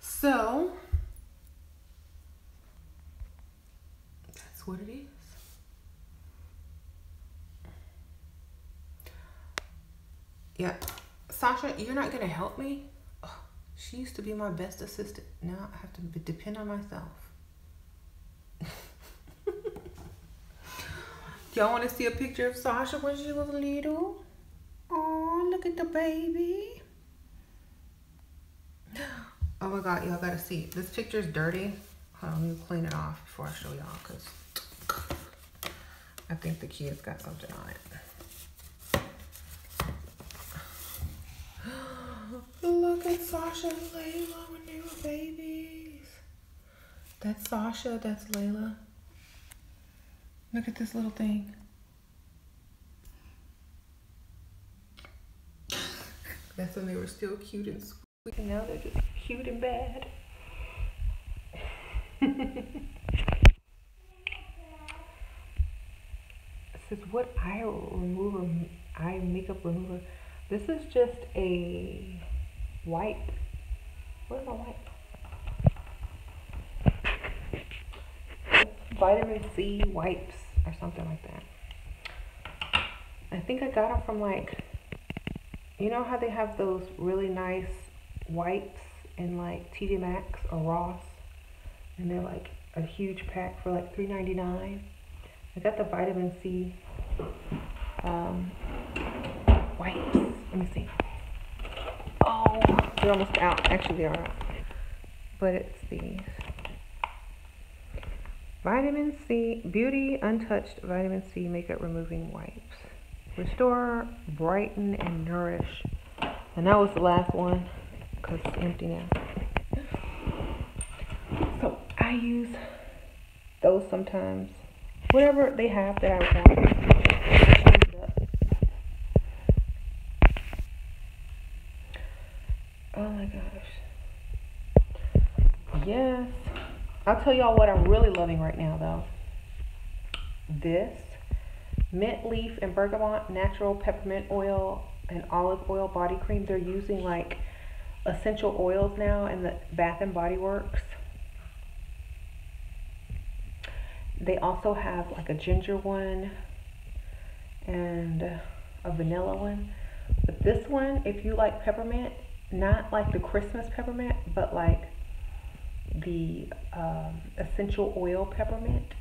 So, that's what it is. Yeah. Sasha, you're not going to help me? Oh, she used to be my best assistant. Now I have to depend on myself. Y'all want to see a picture of Sasha when she was little? Oh, look at the baby. Oh my God, y'all gotta see. This picture's dirty. Hold on, let me clean it off before I show y'all, because I think the kids got something on it. Look at Sasha and Layla when they were babies. That's Sasha, that's Layla. Look at this little thing. That's when they were still cute and sweet. And now they're just cute and bad. This is what eye makeup remover. This is just a wipe. Where's my wipe? Vitamin C wipes or something like that. I think I got them from, like, you know how they have those really nice wipes in like TJ Maxx or Ross, and they're like a huge pack for like $3.99. I got the vitamin C wipes. Let me see. Oh, they're almost out. Actually, they are out. But it's these. Vitamin C, Beauty Untouched Vitamin C Makeup Removing Wipes. Restore, brighten, and nourish. And that was the last one because it's empty now. So I use those sometimes. Whatever they have that I want. Oh my gosh. Yes. I'll tell y'all what I'm really loving right now though. This mint leaf and bergamot natural peppermint oil and olive oil body cream. They're using like essential oils now in the Bath and Body Works. They also have like a ginger one and a vanilla one. But this one, if you like peppermint, not like the Christmas peppermint, but like the essential oil peppermint,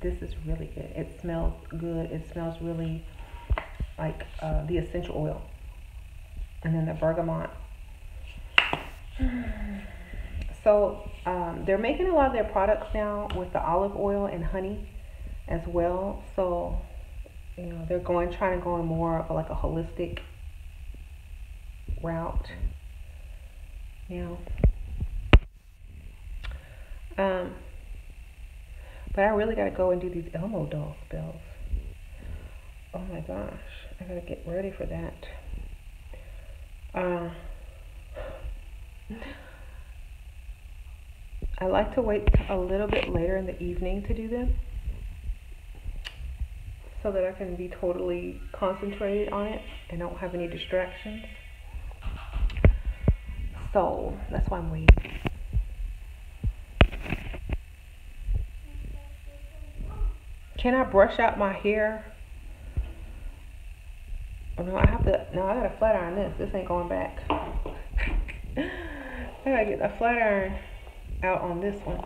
this is really good. It smells good. It smells really like the essential oil. And then the bergamot. So they're making a lot of their products now with the olive oil and honey as well. So, you know, they're trying to go in more of like a holistic route. You know. But I really gotta go and do these Elmo doll spells. Oh my gosh, I gotta get ready for that. I like to wait a little bit later in the evening to do them so that I can be totally concentrated on it and don't have any distractions. So that's why I'm waiting. Can I brush out my hair? Oh no, I gotta flat iron this. This ain't going back. I gotta get the flat iron out on this one.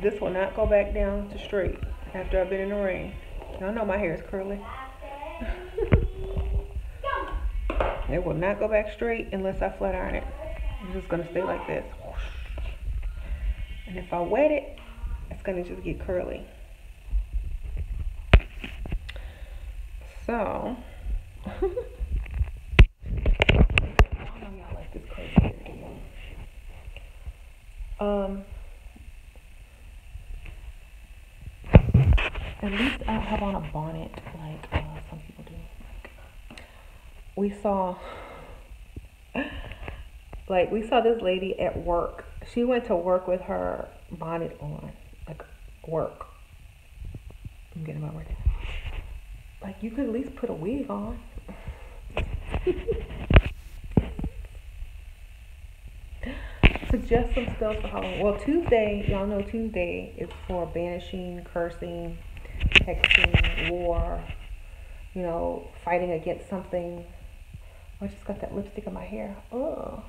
This will not go back down to straight after I've been in the rain. Y'all know my hair is curly. It will not go back straight unless I flat iron it. It's just gonna stay like this. And if I wet it, it's gonna just get curly. So, I know y'all like this crazy hair. At least I have on a bonnet like some people do. We saw this lady at work. She went to work with her bonnet on, like work. I'm getting about right now. Like, you could at least put a wig on. Suggest some spells for Halloween. Well, Tuesday, y'all know Tuesday is for banishing, cursing, hexing, war, you know, fighting against something. I just got that lipstick in my hair. Ugh.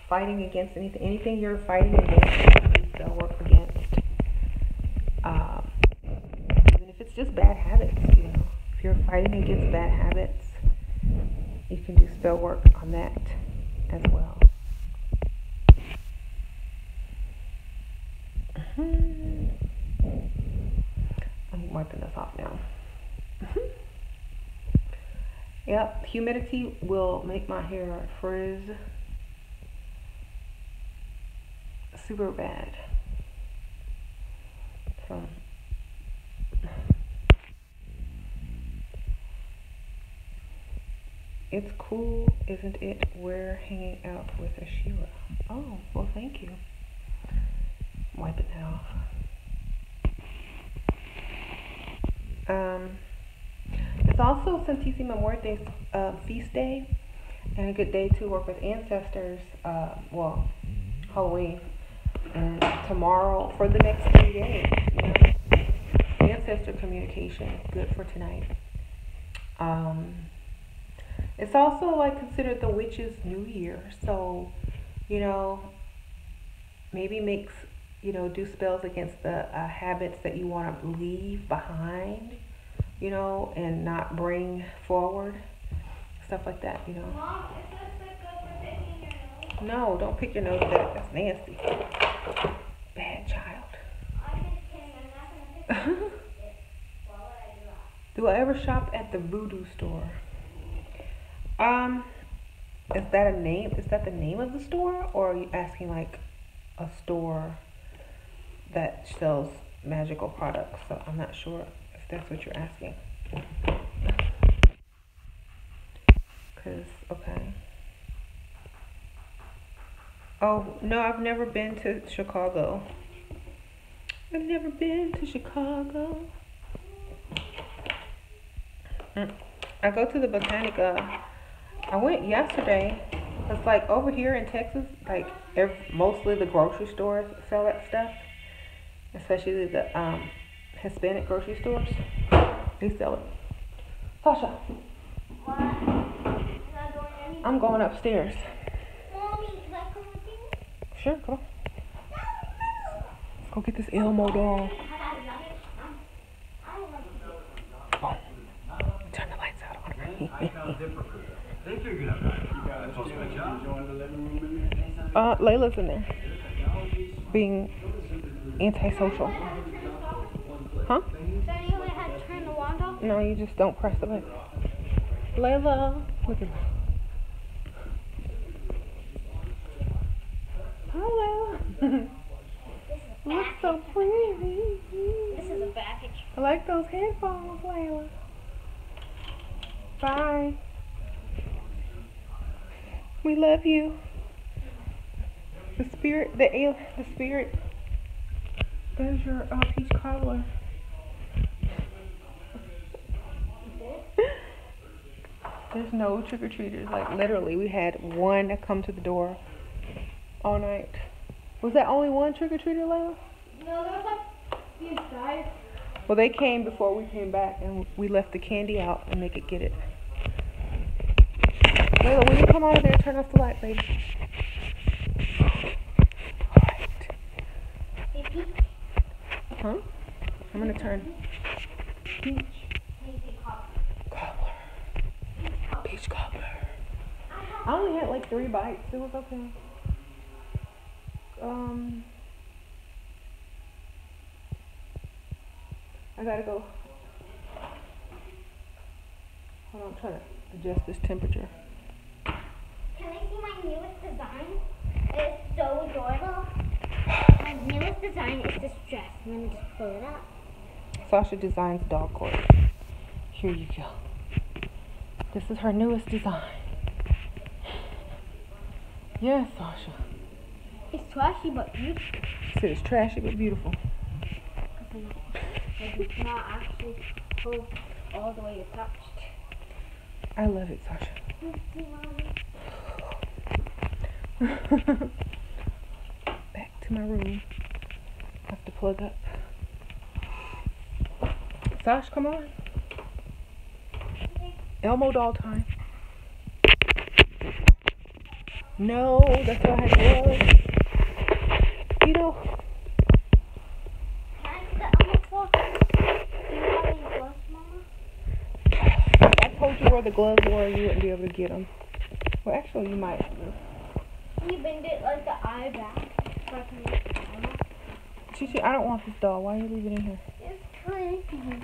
Fighting against anything you're fighting against, spell work against. Even if it's just bad habits, you know. If you're fighting against bad habits, you can do spell work on that as well. I'm wiping this off now. Yep, humidity will make my hair frizz super bad. So it's cool, isn't it? We're hanging out with Ashira. Oh, well, thank you. I'm wiping that off. It's also Santissima Muerte's feast day, and a good day to work with ancestors. Well, Halloween, and tomorrow for the next 3 days. You know, ancestor communication is good for tonight. It's also like considered the witch's new year, so you know, maybe do spells against the habits that you want to leave behind, you know, and not bring forward, stuff like that, you know. Mom, is this good for picking your nose? No, don't pick your nose. That's nasty. Bad child. I just came. I'm not gonna pick it. Why would I do that? Do I ever shop at the voodoo store? Is that a name? Is that the name of the store, or are you asking like a store that sells magical products? So I'm not sure if that's what you're asking. Okay. Oh, no, I've never been to Chicago. I go to the Botanica. I went yesterday. It's like over here in Texas, like mostly the grocery stores sell that stuff. Especially the Hispanic grocery stores. They sell it. Sasha. What? You're not going anywhere? I'm going upstairs. Mommy, can I come with you? Sure, come on. Let's go get this Elmo doll. Oh, turn the lights out on her. They figured out that. Layla's in there. Being antisocial. Huh? So you only had to turn the wand off? No, you just don't press the button. Layla, look at that. Hi, Layla. Look so pretty. This is a package. I like those headphones, Layla. Bye. We love you. The spirit. There's your peach cobbler. There's no trick-or-treaters. Like, literally, we had one come to the door all night. Was that only one trick-or-treater, Layla? No, there was like the entire. Well, they came before we came back, and we left the candy out and make it get it. Layla, when you come out of there, turn off the light, baby. Alright. Hey, Peach. Huh? I'm gonna turn. Peach. Cobbler. Peach cobbler. I only had like 3 bites. It was okay. I gotta go. Hold on, I'm trying to adjust this temperature. Can I see my newest design? It's so adorable. My newest design is this dress. Let me just pull it up. Sasha Designs dog court. Here you go. This is her newest design. Yes, Sasha. It's trashy but beautiful. She said it's trashy but beautiful. It's not actually pulled all the way attached. I love it, Sasha. Back to my room. Have to plug up. Sash, come on. Elmo doll time. No, that's why I had gloves. You know. Can I see the Elmo floor? Do you have any gloves, Mama? If I told you where the gloves were, you wouldn't be able to get them. Well, actually, you might. Can you bend it like the eye back so I can make the Elmo? Chichi, I don't want this doll. Why are you leaving it in here? It's crazy.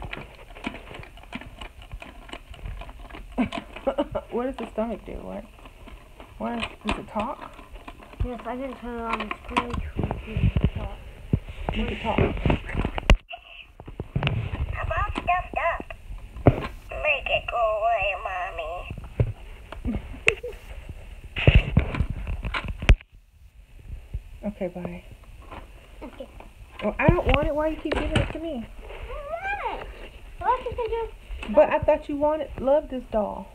What does the stomach do? What? Does it talk? Yes, I didn't turn it on. It's really creepy. Make it talk. I'm all stuffed up. Make it go away, Mommy. Okay, bye. Okay. Well, I don't want it. Why you keep giving it to me? I want it. What you can do? But I thought you loved this doll.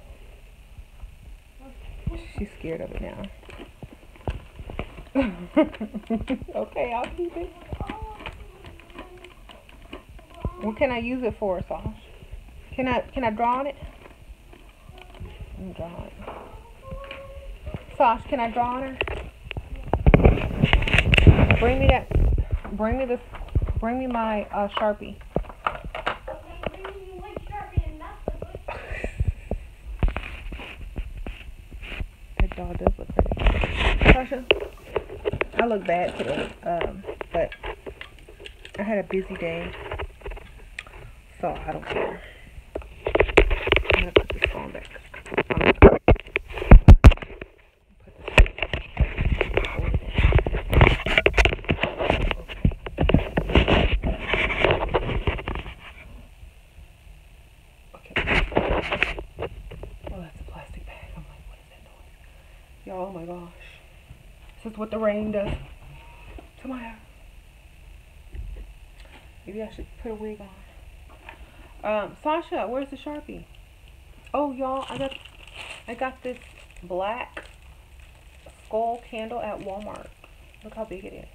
She's scared of it now. Okay, I'll keep it. What can I use it for, Sash? Can I draw on it? Let me draw on it. Sash, can I draw on her? Bring me my Sharpie. That doll does look pretty. Sasha, I look bad today, but I had a busy day, so I don't care. I'm gonna put this phone back. Oh my gosh. This is what the rain does to my hair. Maybe I should put a wig on. Sasha, where's the Sharpie? Oh y'all, I got this black skull candle at Walmart. Look how big it is.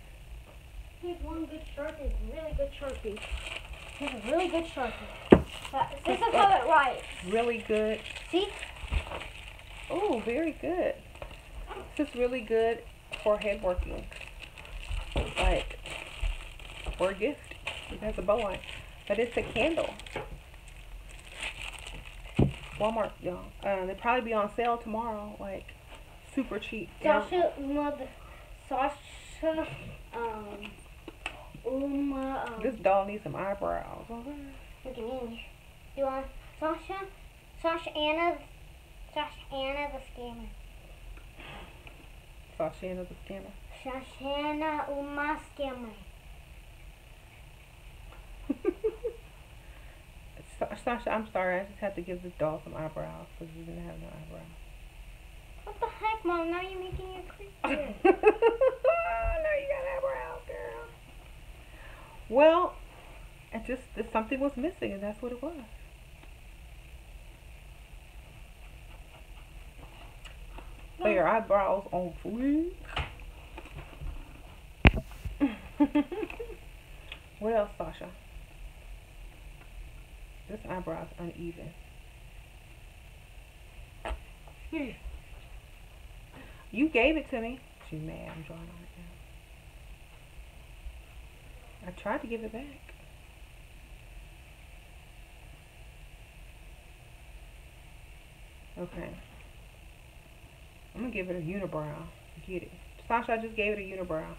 Here's one good Sharpie. Really good Sharpie. Here's a really good Sharpie. This is how it writes. Really good. See? Oh, very good. This is really good for headworking. Like, for a gift. It has a bow on it. But it's a candle. Walmart, y'all. They'll probably be on sale tomorrow. Like, super cheap. Sasha, Uma, This doll needs some eyebrows. Okay. Look at me. You want Sasha? Anna the scammer. Sashana the scammer. Shashana Uma scammer. Sasha, I'm sorry. I just have to give this doll some eyebrows because we didn't have no eyebrows. What the heck, Mom? Now you're making it creepy. No, you got eyebrows, girl. Well, something was missing, and that's what it was. So your eyebrows on fleek. What else, Sasha? This eyebrow's uneven. You gave it to me. She's mad. I'm drawing on it now. I tried to give it back. Okay. I'm gonna give it a unibrow. Get it. Sasha, I just gave it a unibrow.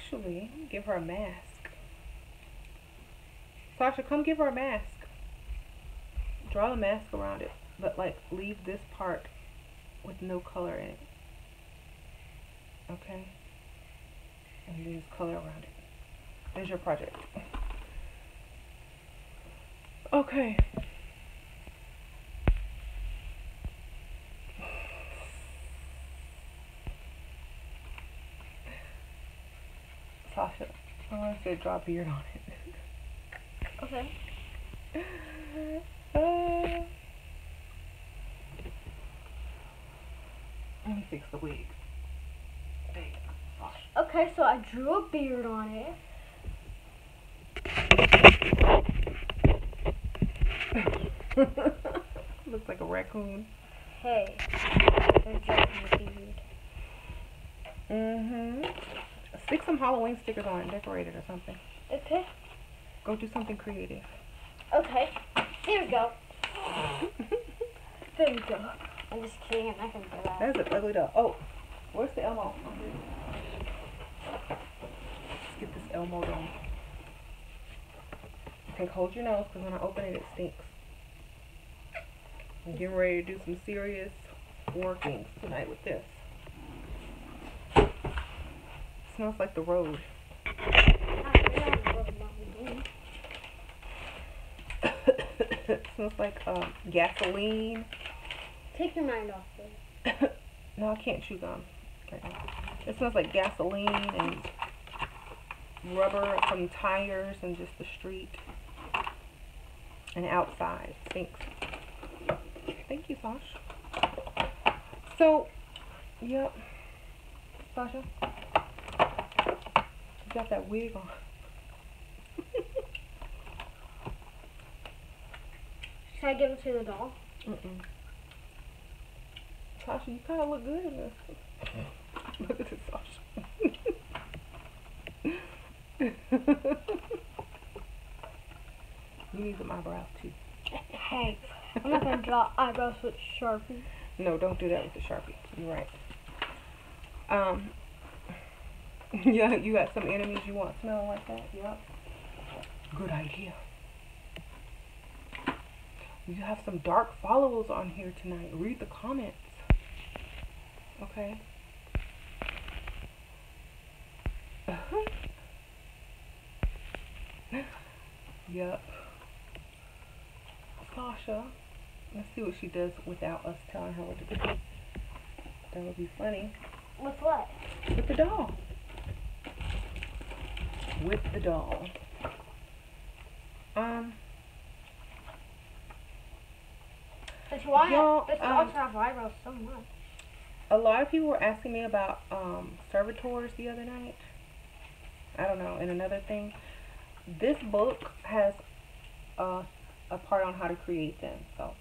Actually, give her a mask. Sasha, come give her a mask. Draw the mask around it, but like leave this part with no color in it. Okay? And use color around it. There's your project. Okay. Sasha, I want to say draw a beard on it. Okay. Let me fix the wig. There you go. Okay, so I drew a beard on it. Looks like a raccoon. Hey, there's just a beard. Stick some Halloween stickers on it and decorate it or something. Okay. Go do something creative. Okay. Here we go. There we go. I'm just kidding. I'm not gonna do that. That's an ugly dog. Oh, where's the Elmo? Let's get this Elmo done. Okay, hold your nose because when I open it, it stinks. I'm getting ready to do some serious workings tonight with this. Smells like the road. Smells like gasoline. Take your mind off it. No, I can't chew gum. Okay. It smells like gasoline and rubber from tires and just the street and outside. Stinks. Thank you, Sasha. So, yep. Sasha, you got that wig on. Should I give it to the doll? Sasha, you kind of look good in this. Look at this, Sasha. You need some eyebrows too. Hey, I'm not gonna draw eyebrows with Sharpie. No, don't do that with the Sharpie. You're right. Yeah, you got some enemies you want smelling like that? Yep. Good idea. You have some dark followers on here tonight. Read the comments. Okay. Yep. Sasha. Let's see what she does without us telling her what to do. That would be funny. With what? With the doll. With the doll. But why? Y'all, This dogs have eyebrows so much. a lot of people were asking me about servitors the other night. I don't know. And another thing, this book has a part on how to create them. So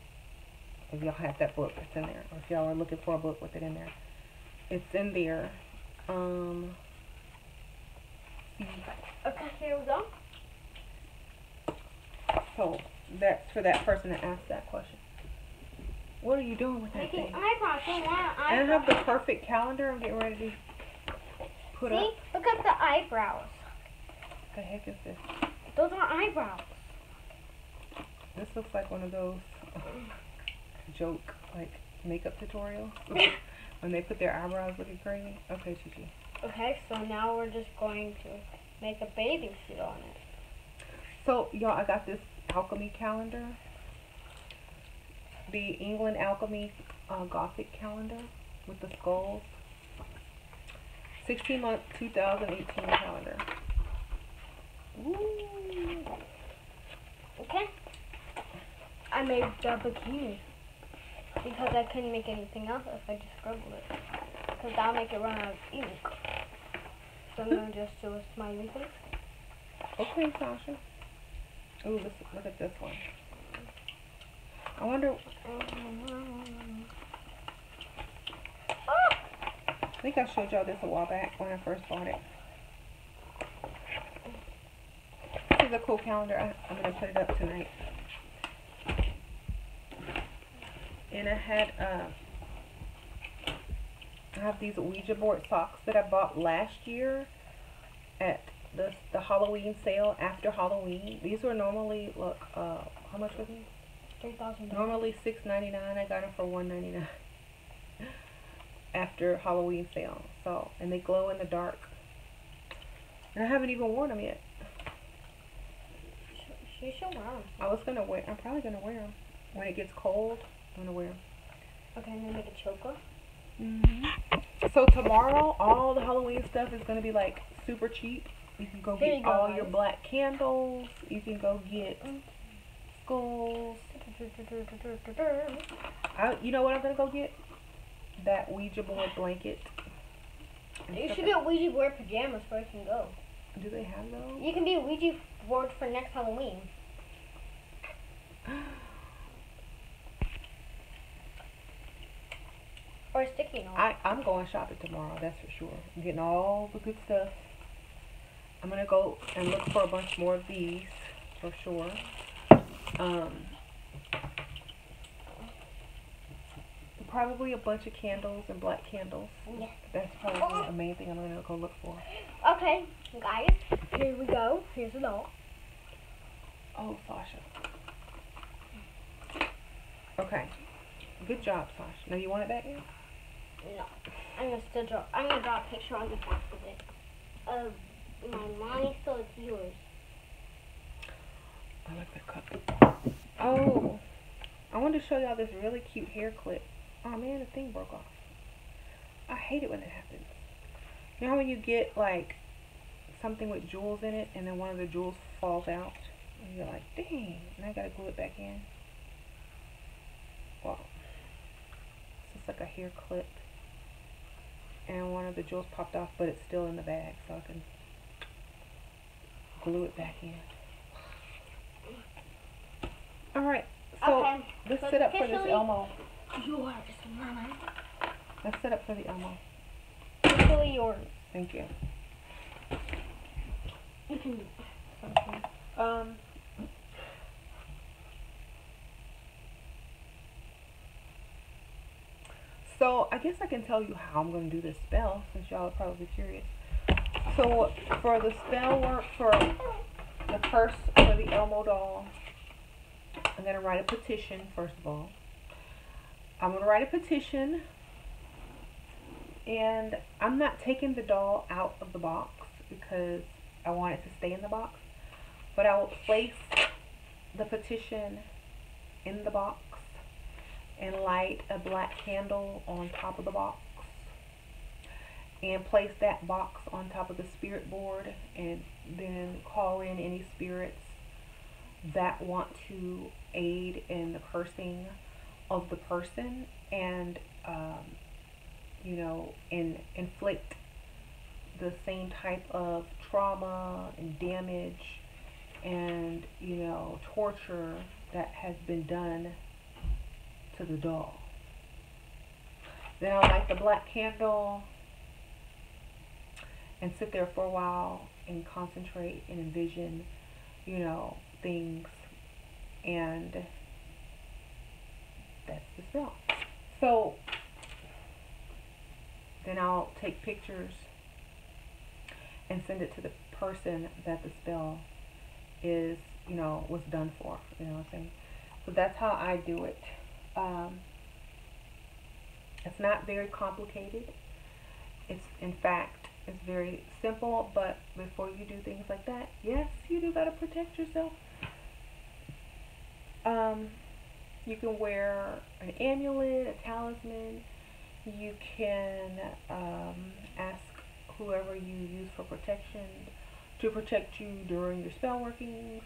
if y'all have that book, it's in there. Or if y'all are looking for a book with it in there, it's in there. Okay, here we go. So that's for that person that asked that question. What are you doing with that Making thing? eyebrows. I want And I have eyebrows. the perfect calendar I'm getting ready to put See? up. Look at the eyebrows. What the heck is this? Those are eyebrows. This looks like one of those joke like makeup tutorials when they put their eyebrows looking crazy. Okay, Chichi. Okay, so now we're just going to make a bathing suit on it. So y'all, I got this alchemy calendar, the England alchemy Gothic calendar with the skulls. 16-month 2018 calendar. Ooh. Okay. I made the bikini because I couldn't make anything else if I just scribbled it. Because that'll make it run out of ink. So I'm going to just do a smiley face. Okay, Sasha. Ooh, look at this one. I wonder. I think I showed y'all this a while back when I first bought it. This is a cool calendar. I'm going to put it up tonight. And I have these Ouija board socks that I bought last year. at the Halloween sale after Halloween. These were normally, look, how much were these? $3,000. Normally $6.99. I got them for $1.99 after Halloween sale. So, and they glow in the dark. And I haven't even worn them yet. You should wear them. I'm probably gonna wear them when it gets cold. I'm gonna wear them. Okay, and then make a choker. So tomorrow, all the Halloween stuff is gonna be like super cheap. You can go There get you go, all guys. your black candles. You can go get skulls. You know what I'm gonna go get? That Ouija board blanket. and You stuff should like- get Ouija board pajamas before you can go. Do they have those? You can be a Ouija board for next Halloween. Or a sticky note. I'm going shopping tomorrow. That's for sure. I'm getting all the good stuff. I'm gonna go and look for a bunch more of these for sure. Probably a bunch of candles and black candles. Yeah. That's probably the main thing I'm gonna go look for. Okay, guys, here we go. Here's the doll. Oh, Sasha. Okay. Good job, Sasha. Now you want it back now? No, I'm gonna draw a picture on the back of it. Of my mommy, so it's yours. I like that cup. Oh, I wanted to show y'all this really cute hair clip. Oh man, the thing broke off. I hate it when it happens. You know how when you get like something with jewels in it and then one of the jewels falls out? And you're like, dang, and I gotta glue it back in. Well, it's just like a hair clip. And one of the jewels popped off, but it's still in the bag, so I can glue it back in. Alright, so Okay, let's so sit up for this officially- Elmo. Yours, Mama. Let's sit up for the Elmo. Officially yours. Thank you. You can do something. So I guess I can tell you how I'm going to do this spell, since y'all are probably curious. So for the spell work for the purse for the Elmo doll, I'm going to write a petition first of all. I'm going to write a petition, and I'm not taking the doll out of the box because I want it to stay in the box, but I will place the petition in the box and light a black candle on top of the box and place that box on top of the spirit board, and then call in any spirits that want to aid in the cursing of the person and you know, and inflict the same type of trauma and damage and, you know, torture that has been done to the doll. Then I'll light the black candle and sit there for a while and concentrate and envision, you know, things, and that's the spell. So then I'll take pictures and send it to the person that the spell is, you know, was done for, you know what I'm saying? So that's how I do it. It's not very complicated. It's, in fact, it's very simple, but before you do things like that, yes, you do gotta protect yourself. You can wear an amulet, a talisman. You can ask whoever you use for protection to protect you during your spell workings,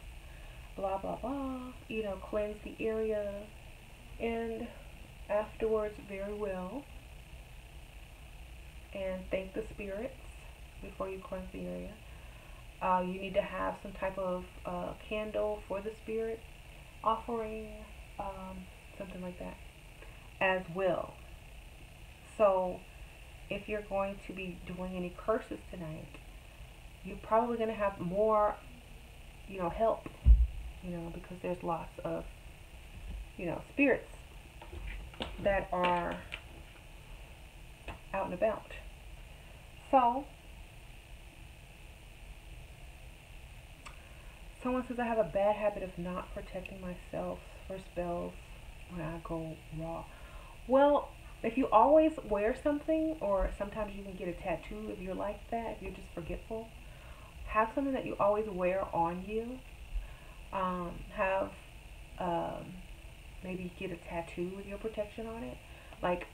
blah, blah, blah. You know, cleanse the area, and afterwards, very well, and thank the spirits before you cleanse the area. You need to have some type of candle for the spirit offering, something like that as well. So if you're going to be doing any curses tonight, you're probably going to have more, you know, help, you know, because there's lots of, you know, spirits that are out and about. So Someone says I have a bad habit of not protecting myself for spells when I go raw. Well, if you always wear something, or sometimes you can get a tattoo if you're like that, if you're just forgetful, have something that you always wear on you. Have maybe get a tattoo with your protection on it, like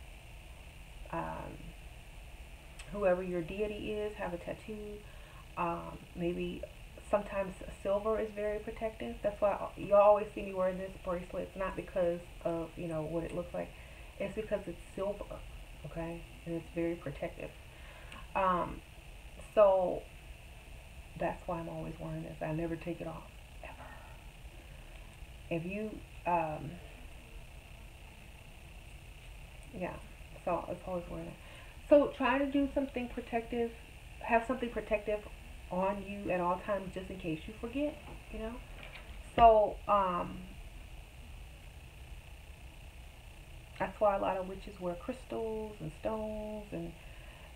whoever your deity is, have a tattoo. Maybe sometimes silver is very protective. That's why you always see me wearing this bracelet. It's not because of, you know, what it looks like. It's because it's silver, okay, and it's very protective. So that's why I'm always wearing this. I never take it off, ever. If you, yeah, so it's always wearing it. So try to do something protective, have something protective on you at all times, just in case you forget, you know. So, that's why a lot of witches wear crystals and stones and,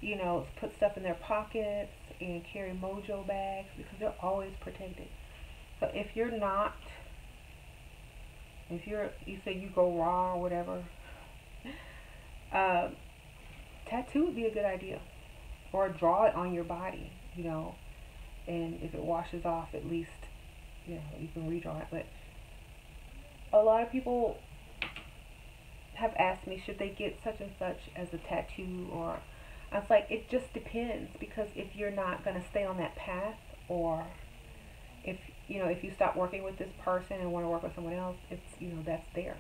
you know, put stuff in their pockets and carry mojo bags, because they're always protected. So if you're not, you say you go raw or whatever, tattoo would be a good idea. Or draw it on your body, you know, and if it washes off, at least, you know, you can redraw it. But a lot of people have asked me, should they get such and such as a tattoo? Or I was like, it just depends, because if you're not going to stay on that path, or if, you know, if you stop working with this person and want to work with someone else, it's, you know, that's there.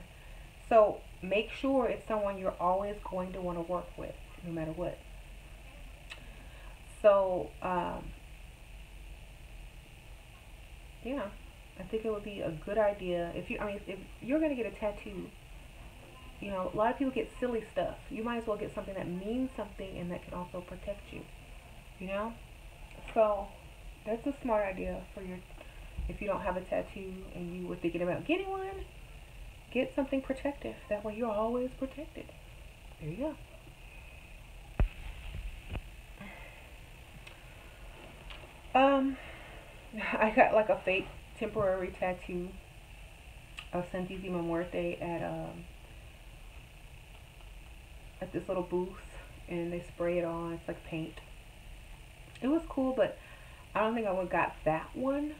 So make sure it's someone you're always going to want to work with, no matter what. So, yeah, I think it would be a good idea if you're going to get a tattoo, you know, a lot of people get silly stuff. You might as well get something that means something and that can also protect you, you know? So that's a smart idea for if you don't have a tattoo and you were thinking about getting one, get something protective. That way you're always protected. There you go. I got like a fake temporary tattoo of Santísima Muerte at this little booth, and they spray it on. It's like paint. It was cool, but I don't think I would have got that one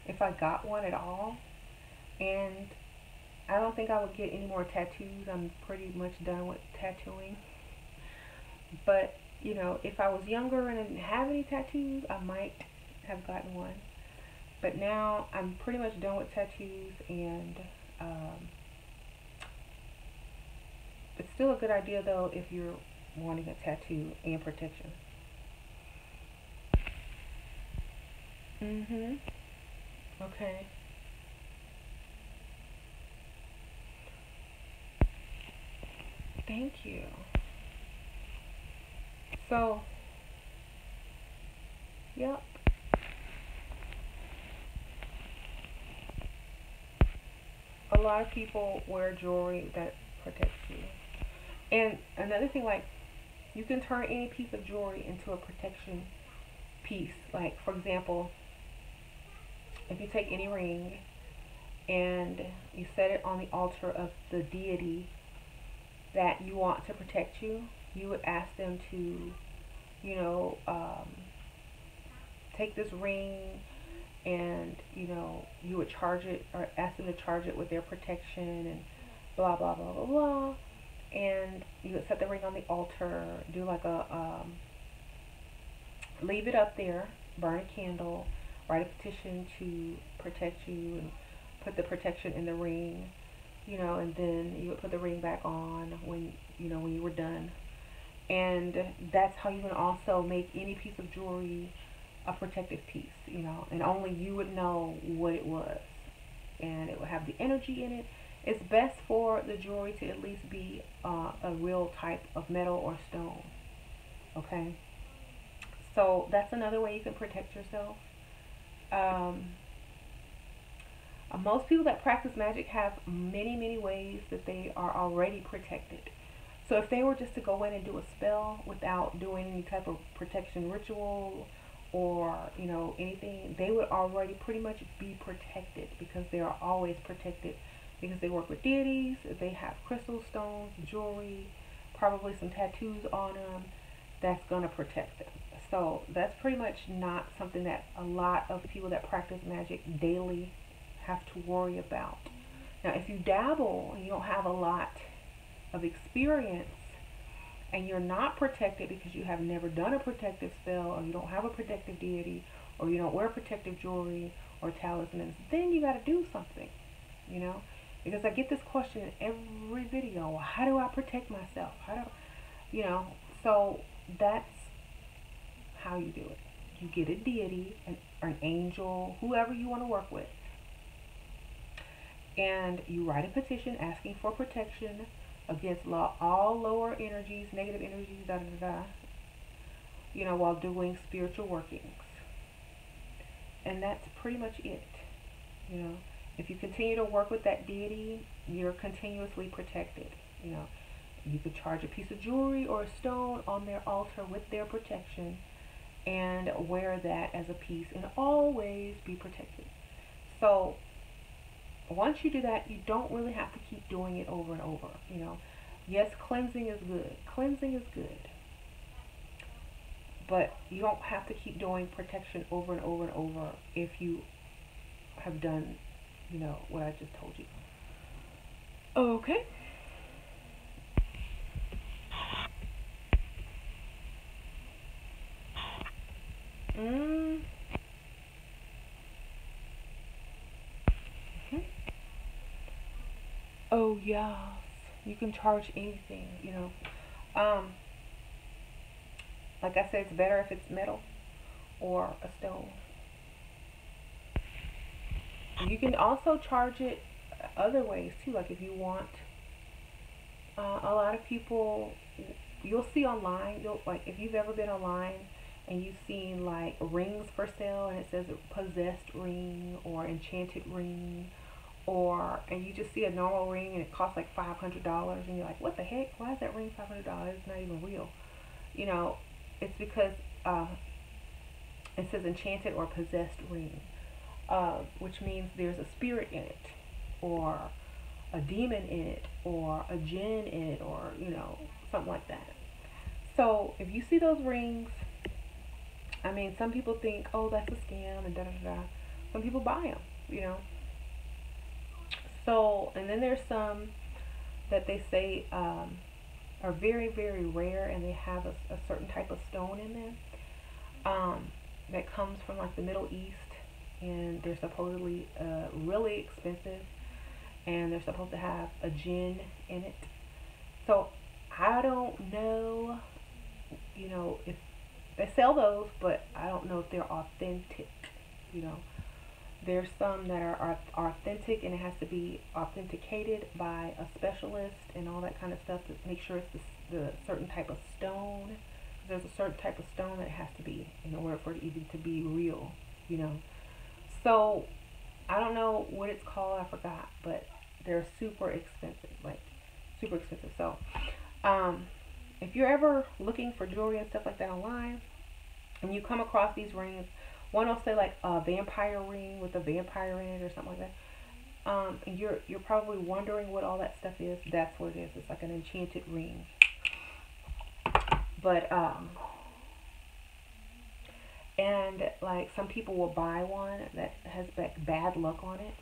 if I got one at all. And I don't think I would get any more tattoos. I'm pretty much done with tattooing. But, you know, if I was younger and didn't have any tattoos, I might have gotten one. But now I'm pretty much done with tattoos, and it's still a good idea though if you're wanting a tattoo and protection. Okay. Thank you. So, yep. A lot of people wear jewelry that protects you. And another thing, like, you can turn any piece of jewelry into a protection piece. Like, for example, if you take any ring and you set it on the altar of the deity that you want to protect you, you would ask them to, you know, take this ring, and, you know, you would charge it, or ask them to charge it with their protection, and blah, blah, blah, blah, blah. And you would set the ring on the altar, do like a, leave it up there, burn a candle, write a petition to protect you, and put the protection in the ring, you know, and then you would put the ring back on when, you know, when you were done. And that's how you can also make any piece of jewelry a protective piece, you know, and only you would know what it was, and it would have the energy in it. It's best for the jewelry to at least be a real type of metal or stone, okay? So that's another way you can protect yourself. Most people that practice magic have many ways that they are already protected. So if they were just to go in and do a spell without doing any type of protection ritual or, you know, anything, they would already pretty much be protected, because they are always protected, because they work with deities. They have crystal stones, jewelry, probably some tattoos on them that's going to protect them. So that's pretty much not something that a lot of people that practice magic daily have to worry about. Now, if you dabble and you don't have a lot of experience, and you're not protected because you have never done a protective spell, or you don't have a protective deity, or you don't wear protective jewelry or talismans, then you got to do something, you know, because I get this question in every video: how do I protect myself? How do, you know? So that's how you do it. You get a deity, an angel, whoever you want to work with, and you write a petition asking for protection against all lower energies, negative energies, da da da da, you know, while doing spiritual workings. And that's pretty much it. You know, if you continue to work with that deity, you're continuously protected. You know, you could charge a piece of jewelry or a stone on their altar with their protection, and wear that as a piece, and always be protected. So once you do that, you don't really have to keep doing it over and over, you know. Yes, cleansing is good. Cleansing is good. But you don't have to keep doing protection over and over and over if you have done, you know, what I just told you. Okay. Oh yeah, you can charge anything, you know. Like I said, it's better if it's metal or a stone. You can also charge it other ways too, like if you want. A lot of people, you'll see online, like if you've ever been online and you've seen like rings for sale, and it says possessed ring or enchanted ring, and you just see a normal ring and it costs like $500, and you're like, what the heck? Why is that ring $500? It's not even real. You know, it's because it says enchanted or possessed ring, which means there's a spirit in it, or a demon in it, or a jinn in it, or, you know, something like that. So if you see those rings, I mean, some people think, oh, that's a scam, and da da da. Some people buy them, you know. So, and then there's some that they say are very, very rare, and they have a certain type of stone in them that comes from like the Middle East, and they're supposedly really expensive, and they're supposed to have a jinn in it. So I don't know, you know, if they sell those, but I don't know if they're authentic, you know. There's some that are authentic, and it has to be authenticated by a specialist and all that kind of stuff to make sure it's the certain type of stone. There's a certain type of stone that it has to be in order for it even to be real, you know. So I don't know what it's called, I forgot, but they're super expensive, like super expensive. So if you're ever looking for jewelry and stuff like that online, and you come across these rings, one will say like a vampire ring with a vampire in it or something like that. And you're probably wondering what all that stuff is. That's what it is. It's like an enchanted ring. But and like some people will buy one that has bad luck on it,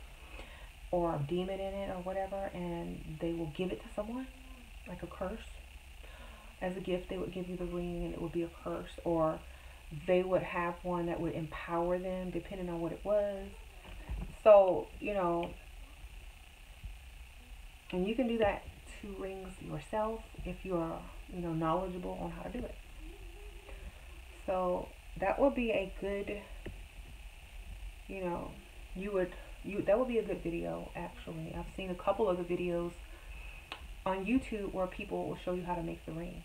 or a demon in it or whatever, and they will give it to someone, like a curse. As a gift, they would give you the ring, and it would be a curse, or they would have one that would empower them, depending on what it was. So, you know, and you can do that to rings yourself if you're, you know, knowledgeable on how to do it. So that would be a good, you know, that would be a good video, actually. I've seen a couple of the videos on YouTube where people will show you how to make the ring.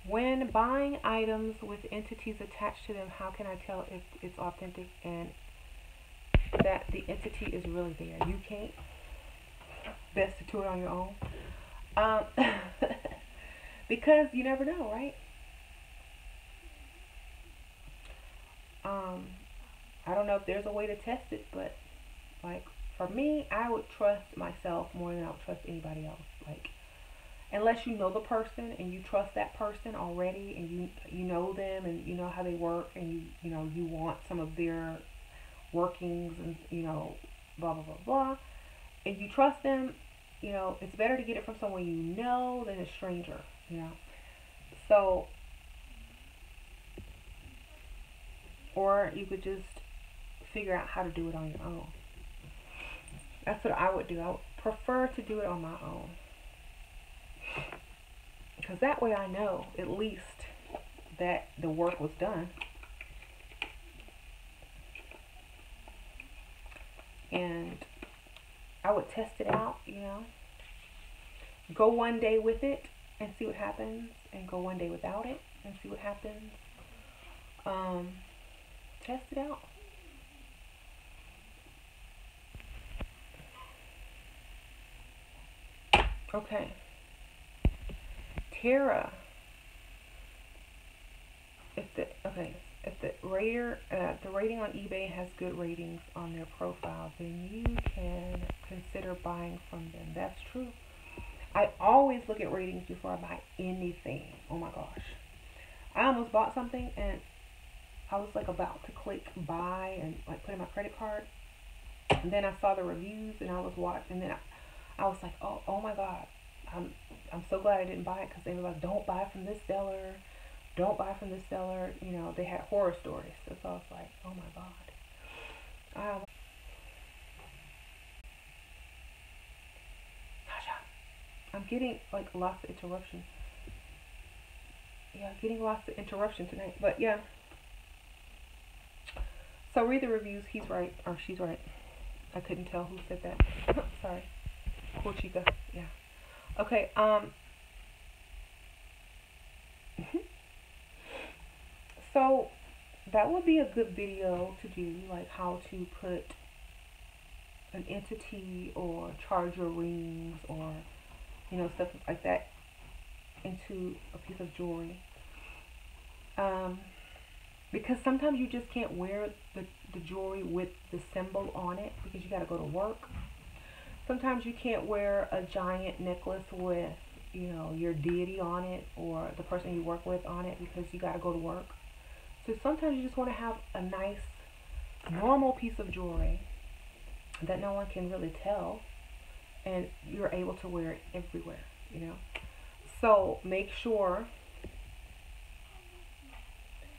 When buying items with entities attached to them, how can I tell if it's authentic and that the entity is really there? You can't. Best to do it on your own. Because you never know, right? I don't know if there's a way to test it, but like for me, I would trust myself more than I would trust anybody else. Like unless you know the person and you trust that person already, and you know them and you know how they work, and you know you want some of their workings, and you know blah blah blah blah, and you trust them, you know it's better to get it from someone you know than a stranger, you know. So, or you could just figure out how to do it on your own. That's what I would do. I would prefer to do it on my own, because that way I know at least that the work was done. And I would test it out, you know. Go one day with it and see what happens, and go one day without it and see what happens. Test it out. Okay. Tara. If the rating on eBay has good ratings on their profile, then you can consider buying from them. That's true. I always look at ratings before I buy anything. Oh my gosh. I almost bought something and I was like about to click buy and like put in my credit card. And then I saw the reviews and I was watching, and then I was like, oh my God. I'm so glad I didn't buy it, because they were like, don't buy from this seller. Don't buy from this seller. You know, they had horror stories. So I was like, oh my God. I'm getting like lots of interruptions. Yeah, getting lots of interruption tonight. But yeah. So read the reviews. He's right, or she's right. I couldn't tell who said that. Sorry. Cool chica. Yeah. Okay. So that would be a good video to do, like how to put an entity or charger rings or, you know, stuff like that into a piece of jewelry. Because sometimes you just can't wear the jewelry with the symbol on it because you got to go to work. Sometimes you can't wear a giant necklace with, you know, your deity on it or the person you work with on it because you got to go to work. So sometimes you just want to have a nice, normal piece of jewelry that no one can really tell, and you're able to wear it everywhere, you know. So make sure,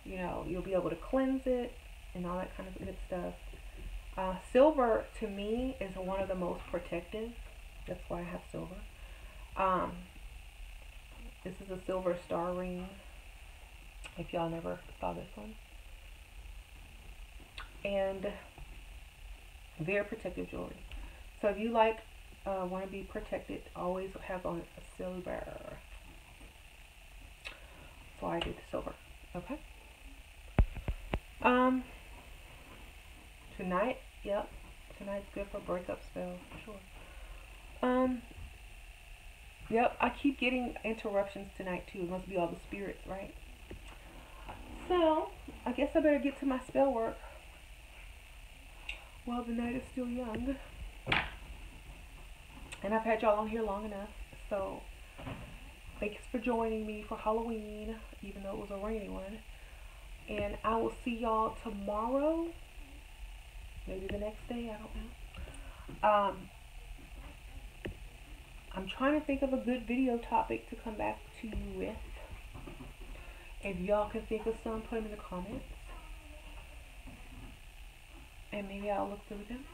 you know, you'll be able to cleanse it and all that kind of good stuff. Silver, to me, is one of the most protective. That's why I have silver. This is a silver star ring, if y'all never saw this one. And very protective jewelry. So if you like, want to be protected, always have on a silver. So I did the silver. Okay. Tonight, yep. Tonight's good for breakup spells, for sure. Yep, I keep getting interruptions tonight too. It must be all the spirits, right? So, I guess I better get to my spell work while the night is still young. And I've had y'all on here long enough. So, thanks for joining me for Halloween, even though it was a rainy one. And I will see y'all tomorrow. Maybe the next day, I don't know. I'm trying to think of a good video topic to come back to you with. If y'all can think of some, put them in the comments. And maybe I'll look through them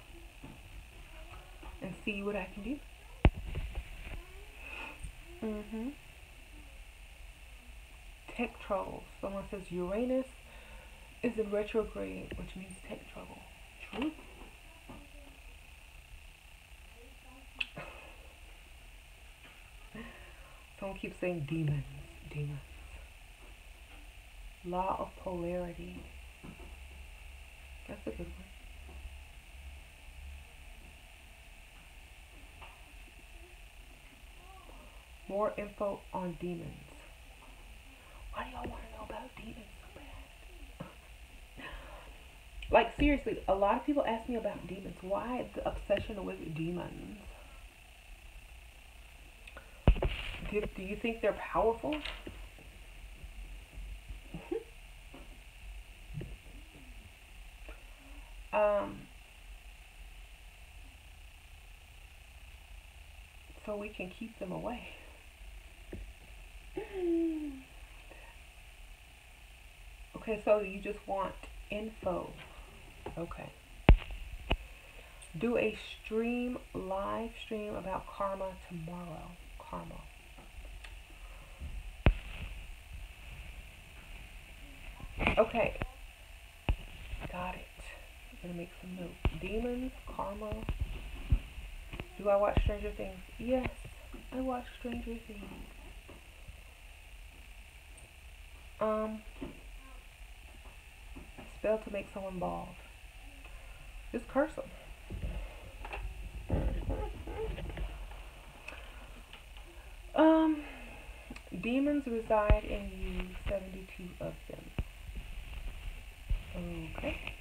and see what I can do. Tech trouble. Someone says Uranus is in retrograde, which means tech trouble. True. Someone keeps saying demons. Demons. Law of polarity. That's a good one. More info on demons. Why do y'all want to know about demons so bad? Like, seriously, a lot of people ask me about demons. Why the obsession with demons? Do you think they're powerful? So we can keep them away. Okay, so you just want info. Okay. Do a live stream about karma tomorrow. Karma. Okay. Got it. I'm gonna make some notes. Demons, karma. Do I watch Stranger Things? Yes, I watch Stranger Things. Spell to make someone bald. Just curse them. Demons reside in you, 72 of them. Okay.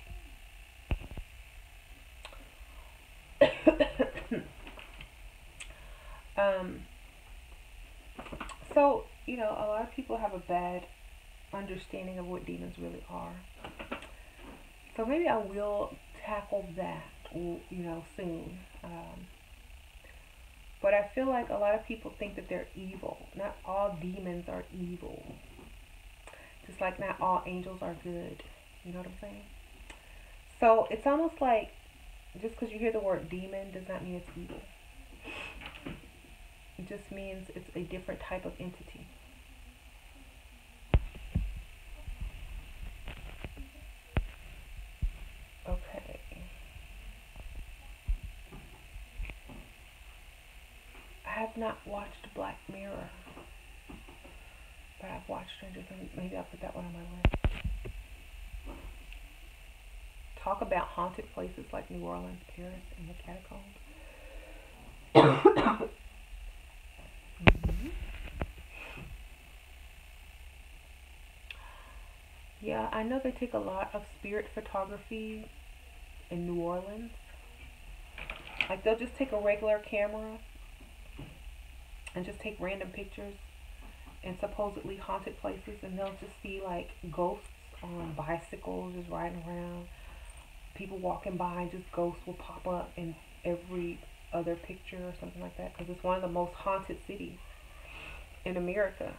So, you know, a lot of people have a bad understanding of what demons really are. So maybe I will tackle that, you know, soon. But I feel like a lot of people think that they're evil. Not all demons are evil. Just like not all angels are good. You know what I'm saying? So it's almost like just because you hear the word demon does not mean it's evil. It just means it's a different type of entity. Okay. I have not watched Black Mirror, but I've watched Stranger Things. Maybe I'll put that one on my list. Talk about haunted places like New Orleans, Paris, and the catacombs. Yeah, I know they take a lot of spirit photography in New Orleans. Like, they'll just take a regular camera and just take random pictures in supposedly haunted places, and they'll just see like ghosts on bicycles just riding around, people walking by, and just ghosts will pop up in every other picture or something like that, because it's one of the most haunted cities in America.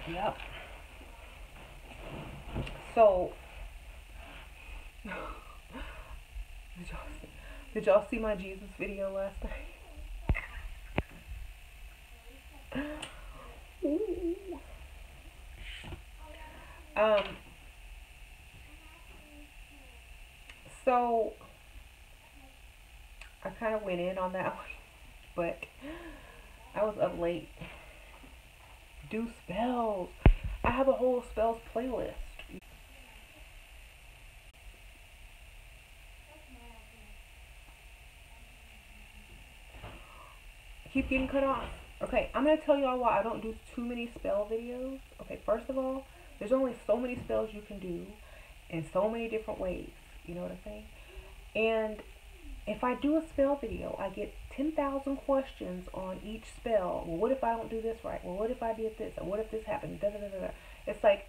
Yep. So did y'all see my Jesus video last night? Ooh. So I kind of went in on that one, but I was up late. Do spells. I have a whole spells playlist. Keep getting cut off. Okay, I'm going to tell y'all why I don't do too many spell videos. Okay, first of all, there's only so many spells you can do in so many different ways. You know what I'm saying? And if I do a spell video, I get 10,000 questions on each spell. Well, what if I don't do this right? Well, what if I did this? Or what if this happened? Da, da, da, da, da. It's like,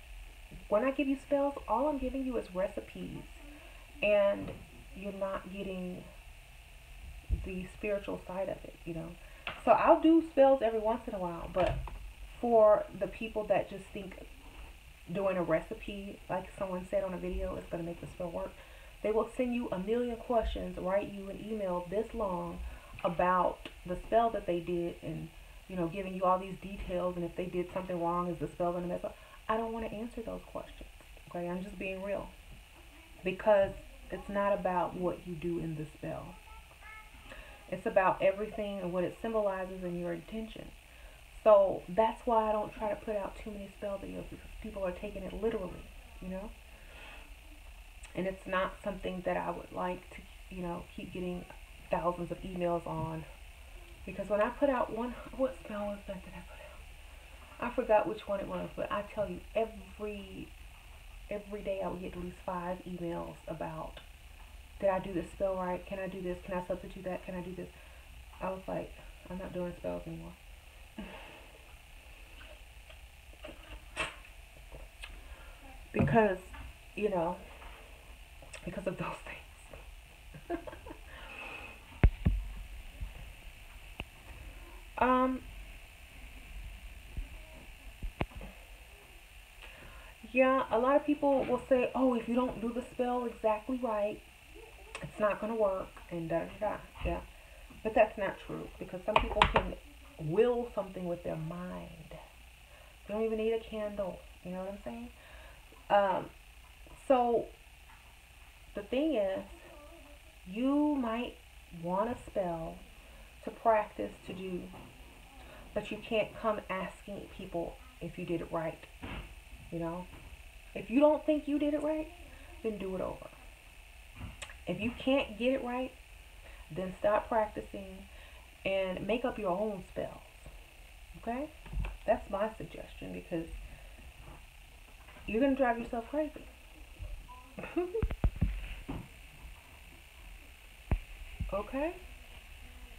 when I give you spells, all I'm giving you is recipes. And you're not getting the spiritual side of it, you know? So I'll do spells every once in a while, but for the people that just think doing a recipe, like someone said on a video, is going to make the spell work, they will send you a million questions, write you an email this long about the spell that they did, and, you know, giving you all these details, and if they did something wrong, is the spell going to mess up? I don't want to answer those questions, okay? I'm just being real, because it's not about what you do in the spell. It's about everything and what it symbolizes and your intention. So that's why I don't try to put out too many spell videos, because people are taking it literally, you know? And it's not something that I would like to, you know, keep getting thousands of emails on Because when I put out one, what spell was that I put out? I forgot which one it was, but I tell you, every day I would get at least 5 emails about, did I do this spell right? Can I do this? Can I substitute that? Can I do this? I was like, I'm not doing spells anymore. Because, you know, because of those things. Yeah, a lot of people will say, oh, if you don't do the spell exactly right, it's not going to work, and da da da. Yeah. But that's not true, because some people can will something with their mind. They don't even need a candle. You know what I'm saying? So the thing is, you might want a spell to practice to do, but you can't come asking people if you did it right. You know? If you don't think you did it right, then do it over. If you can't get it right, then stop practicing and make up your own spells. Okay? That's my suggestion, because you're going to drive yourself crazy. Okay?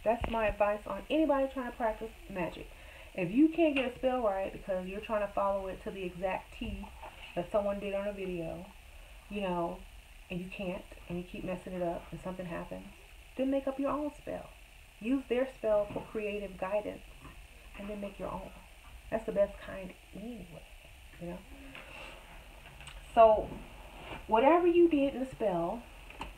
That's my advice on anybody trying to practice magic. If you can't get a spell right because you're trying to follow it to the exact T that someone did on a video, you know, and you can't, and you keep messing it up and something happens, then make up your own spell. Use their spell for creative guidance, and then make your own. That's the best kind anyway, you know. So, whatever you did in the spell,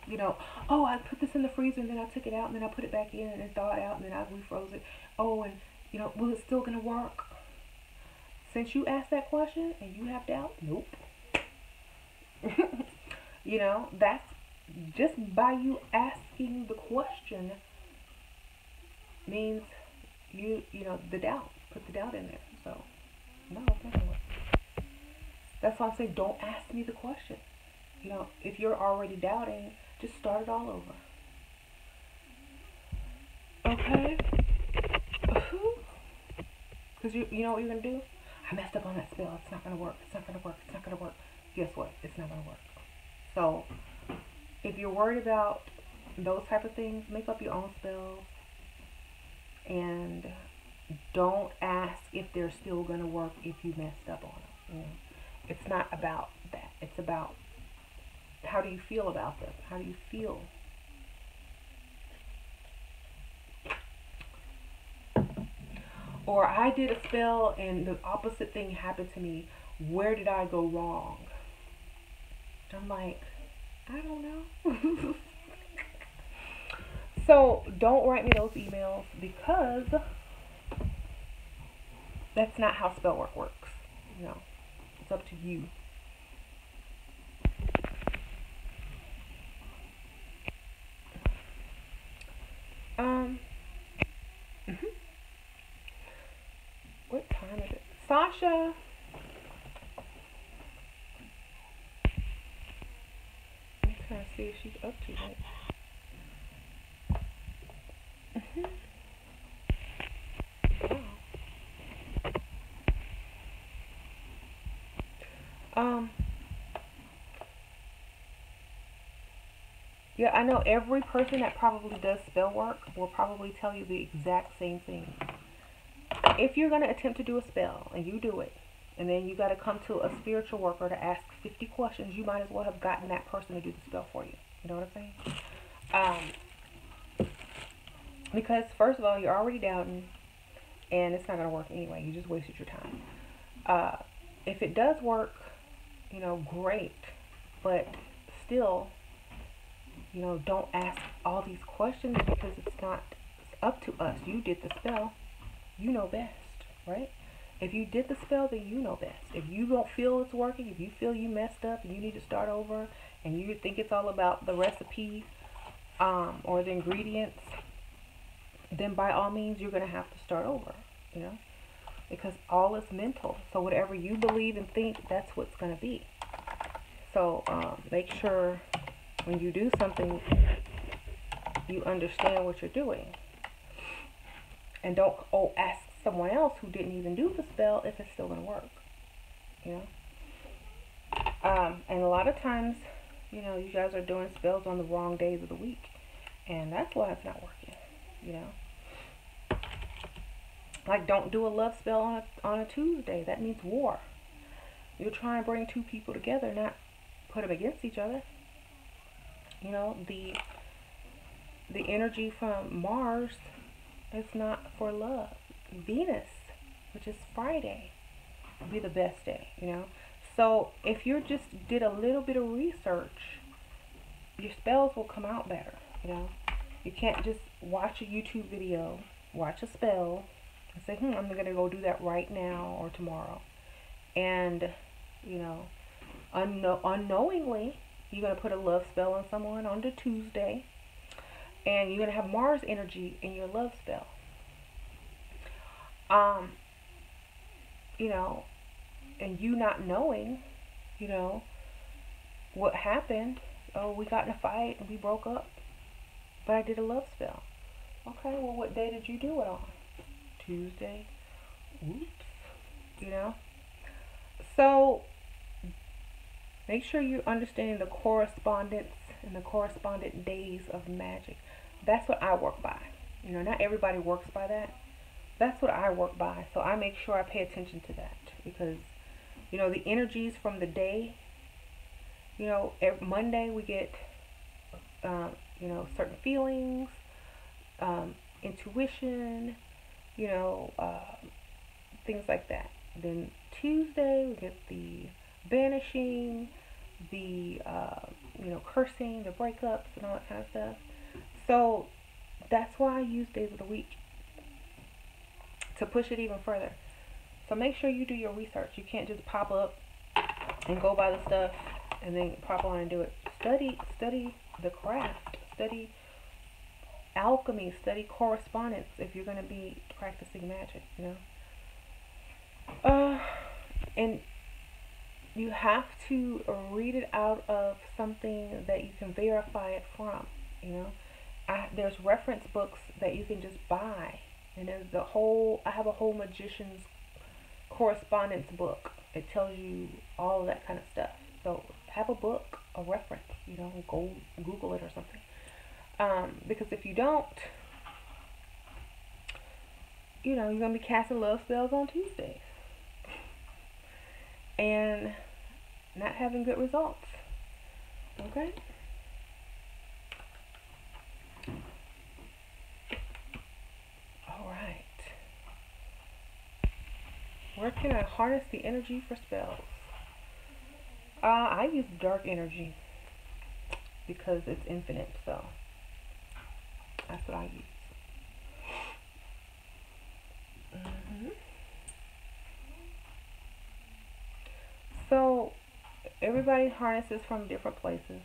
you know, oh, I put this in the freezer, and then I took it out, and then I put it back in, and it thawed out, and then I refroze it. Oh, and, you know, will it still going to work? Since you asked that question, and you have doubt, nope. You know, that's just by you asking the question means you know, the doubt. Put the doubt in there. So, no, it's not gonna work. That's why I say don't ask me the question. You know, if you're already doubting, just start it all over. Okay? Because you know what you're going to do? I messed up on that spell. It's not going to work. It's not going to work. It's not going to work. Guess what? It's not going to work. So, if you're worried about those type of things, make up your own spells. And don't ask if they're still going to work if you messed up on them. You know? It's not about that. It's about how do you feel about them? How do you feel? Or I did a spell and the opposite thing happened to me. Where did I go wrong? I'm like, I don't know. So don't write me those emails, because that's not how spell work works. You know, it's up to you. What time is it? Sasha. I'm trying to see if she's up to it. Yeah, I know every person that probably does spell work will probably tell you the exact same thing. If you're going to attempt to do a spell and you do it, and then you got to come to a spiritual worker to ask 50 questions, you might as well have gotten that person to do the spell for you. You know what I'm saying? Because first of all, you're already doubting, and it's not going to work anyway. You just wasted your time. If it does work, you know, great, but still, you know, don't ask all these questions, because it's up to us. You did the spell. You know best, right? If you did the spell, then you know best. If you don't feel it's working, if you feel you messed up and you need to start over, and you think it's all about the recipe or the ingredients, then by all means you're going to have to start over, you know, because all is mental. So whatever you believe and think, that's what's going to be. So make sure when you do something, you understand what you're doing. And don't ask someone else who didn't even do the spell if it's still going to work. You know? And a lot of times, you know, you guys are doing spells on the wrong days of the week. And that's why it's not working. You know? Like, don't do a love spell on a Tuesday. That means war. You're trying to bring two people together, not put them against each other. You know, the energy from Mars is not for love. Venus, which is Friday, will be the best day, you know. So if you just did a little bit of research, your spells will come out better, you know. You can't just watch a YouTube video, watch a spell, and say, I'm going to go do that right now or tomorrow. And, you know, unknowingly, you're going to put a love spell on someone on the Tuesday, and you're going to have Mars energy in your love spell. You know, and you not knowing, you know, what happened. Oh, we got in a fight and we broke up, but I did a love spell. Okay, well, what day did you do it on? Tuesday. Oops. You know? So, make sure you're understanding the correspondence and the correspondent days of magic. That's what I work by. You know, not everybody works by that. That's what I work by. So I make sure I pay attention to that. Because, you know, the energies from the day, you know, every Monday we get, you know, certain feelings, intuition, you know, things like that. Then Tuesday we get the banishing, the, you know, cursing, the breakups and all that kind of stuff. So that's why I use days of the week, to push it even further. So make sure you do your research. You can't just pop up and go by the stuff and then pop on and do it. Study the craft. Study alchemy. Study correspondence if you're going to be practicing magic, you know. And you have to read it out of something that you can verify it from, you know. There's reference books that you can just buy. And there's I have a whole magician's correspondence book. It tells you all of that kind of stuff. So have a book, a reference, you know, go Google it or something. Because if you don't, you know, you're going to be casting love spells on Tuesdays. And not having good results. Okay? Alright. Where can I harness the energy for spells? I use dark energy because it's infinite, so that's what I use. So everybody harnesses from different places.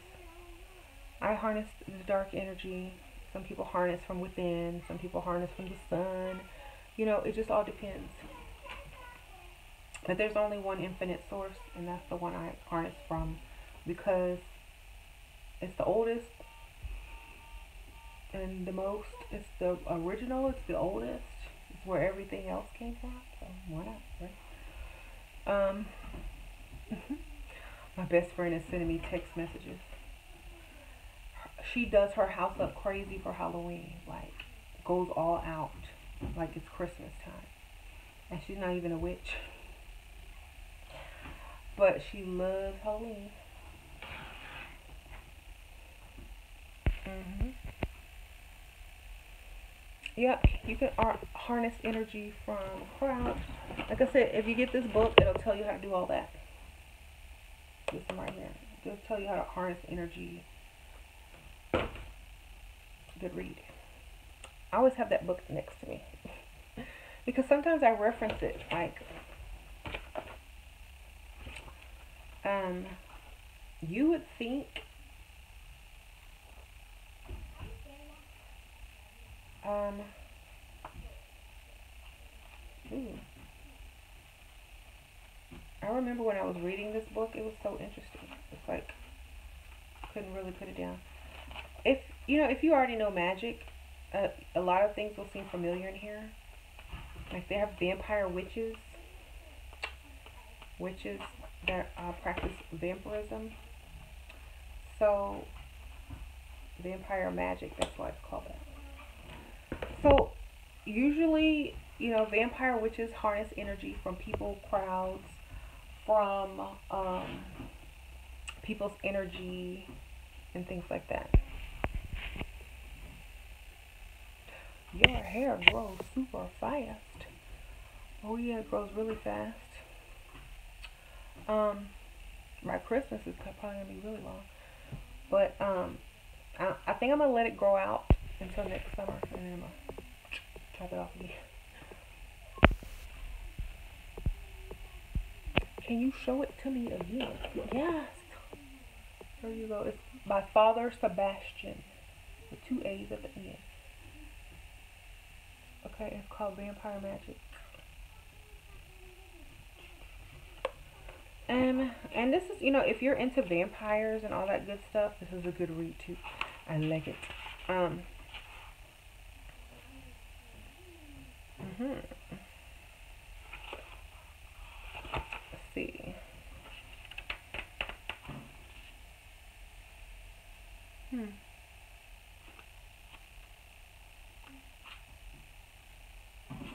I harness the dark energy. Some people harness from within. Some people harness from the sun. You know, it just all depends. But there's only one infinite source, and that's the one I harness from because it's the oldest and the most. It's the original. It's the oldest. It's where everything else came from. So why not, right? My best friend is sending me text messages. She does her house up crazy for Halloween. Like, goes all out. Like it's Christmas time. And she's not even a witch. But she loves Halloween. Yep, you can harness energy from crowds. Like I said, if you get this book, it'll tell you how to do all that. This one right here. It'll tell you how to harness energy. Good read. I always have that book next to me. Because sometimes I reference it, like, you would think, I remember when I was reading this book, it was so interesting. It's like, couldn't really put it down. If you already know magic, a lot of things will seem familiar in here. Like they have vampire witches. Witches that practice vampirism. So, vampire magic, that's why it's called that. So, usually, you know, vampire witches harness energy from people, crowds, from people's energy, and things like that. Your hair grows super fast. Oh yeah, it grows really fast. My Christmas is probably gonna be really long, but I think I'm gonna let it grow out until next summer, and then I'm gonna chop it off again. Can you show it to me again? Yes. There you go. It's by Father Sebastian with 2 A's at the end. Okay, it's called Vampire Magic. And this is, you know, if you're into vampires and all that good stuff, this is a good read too. I like it. Let's see.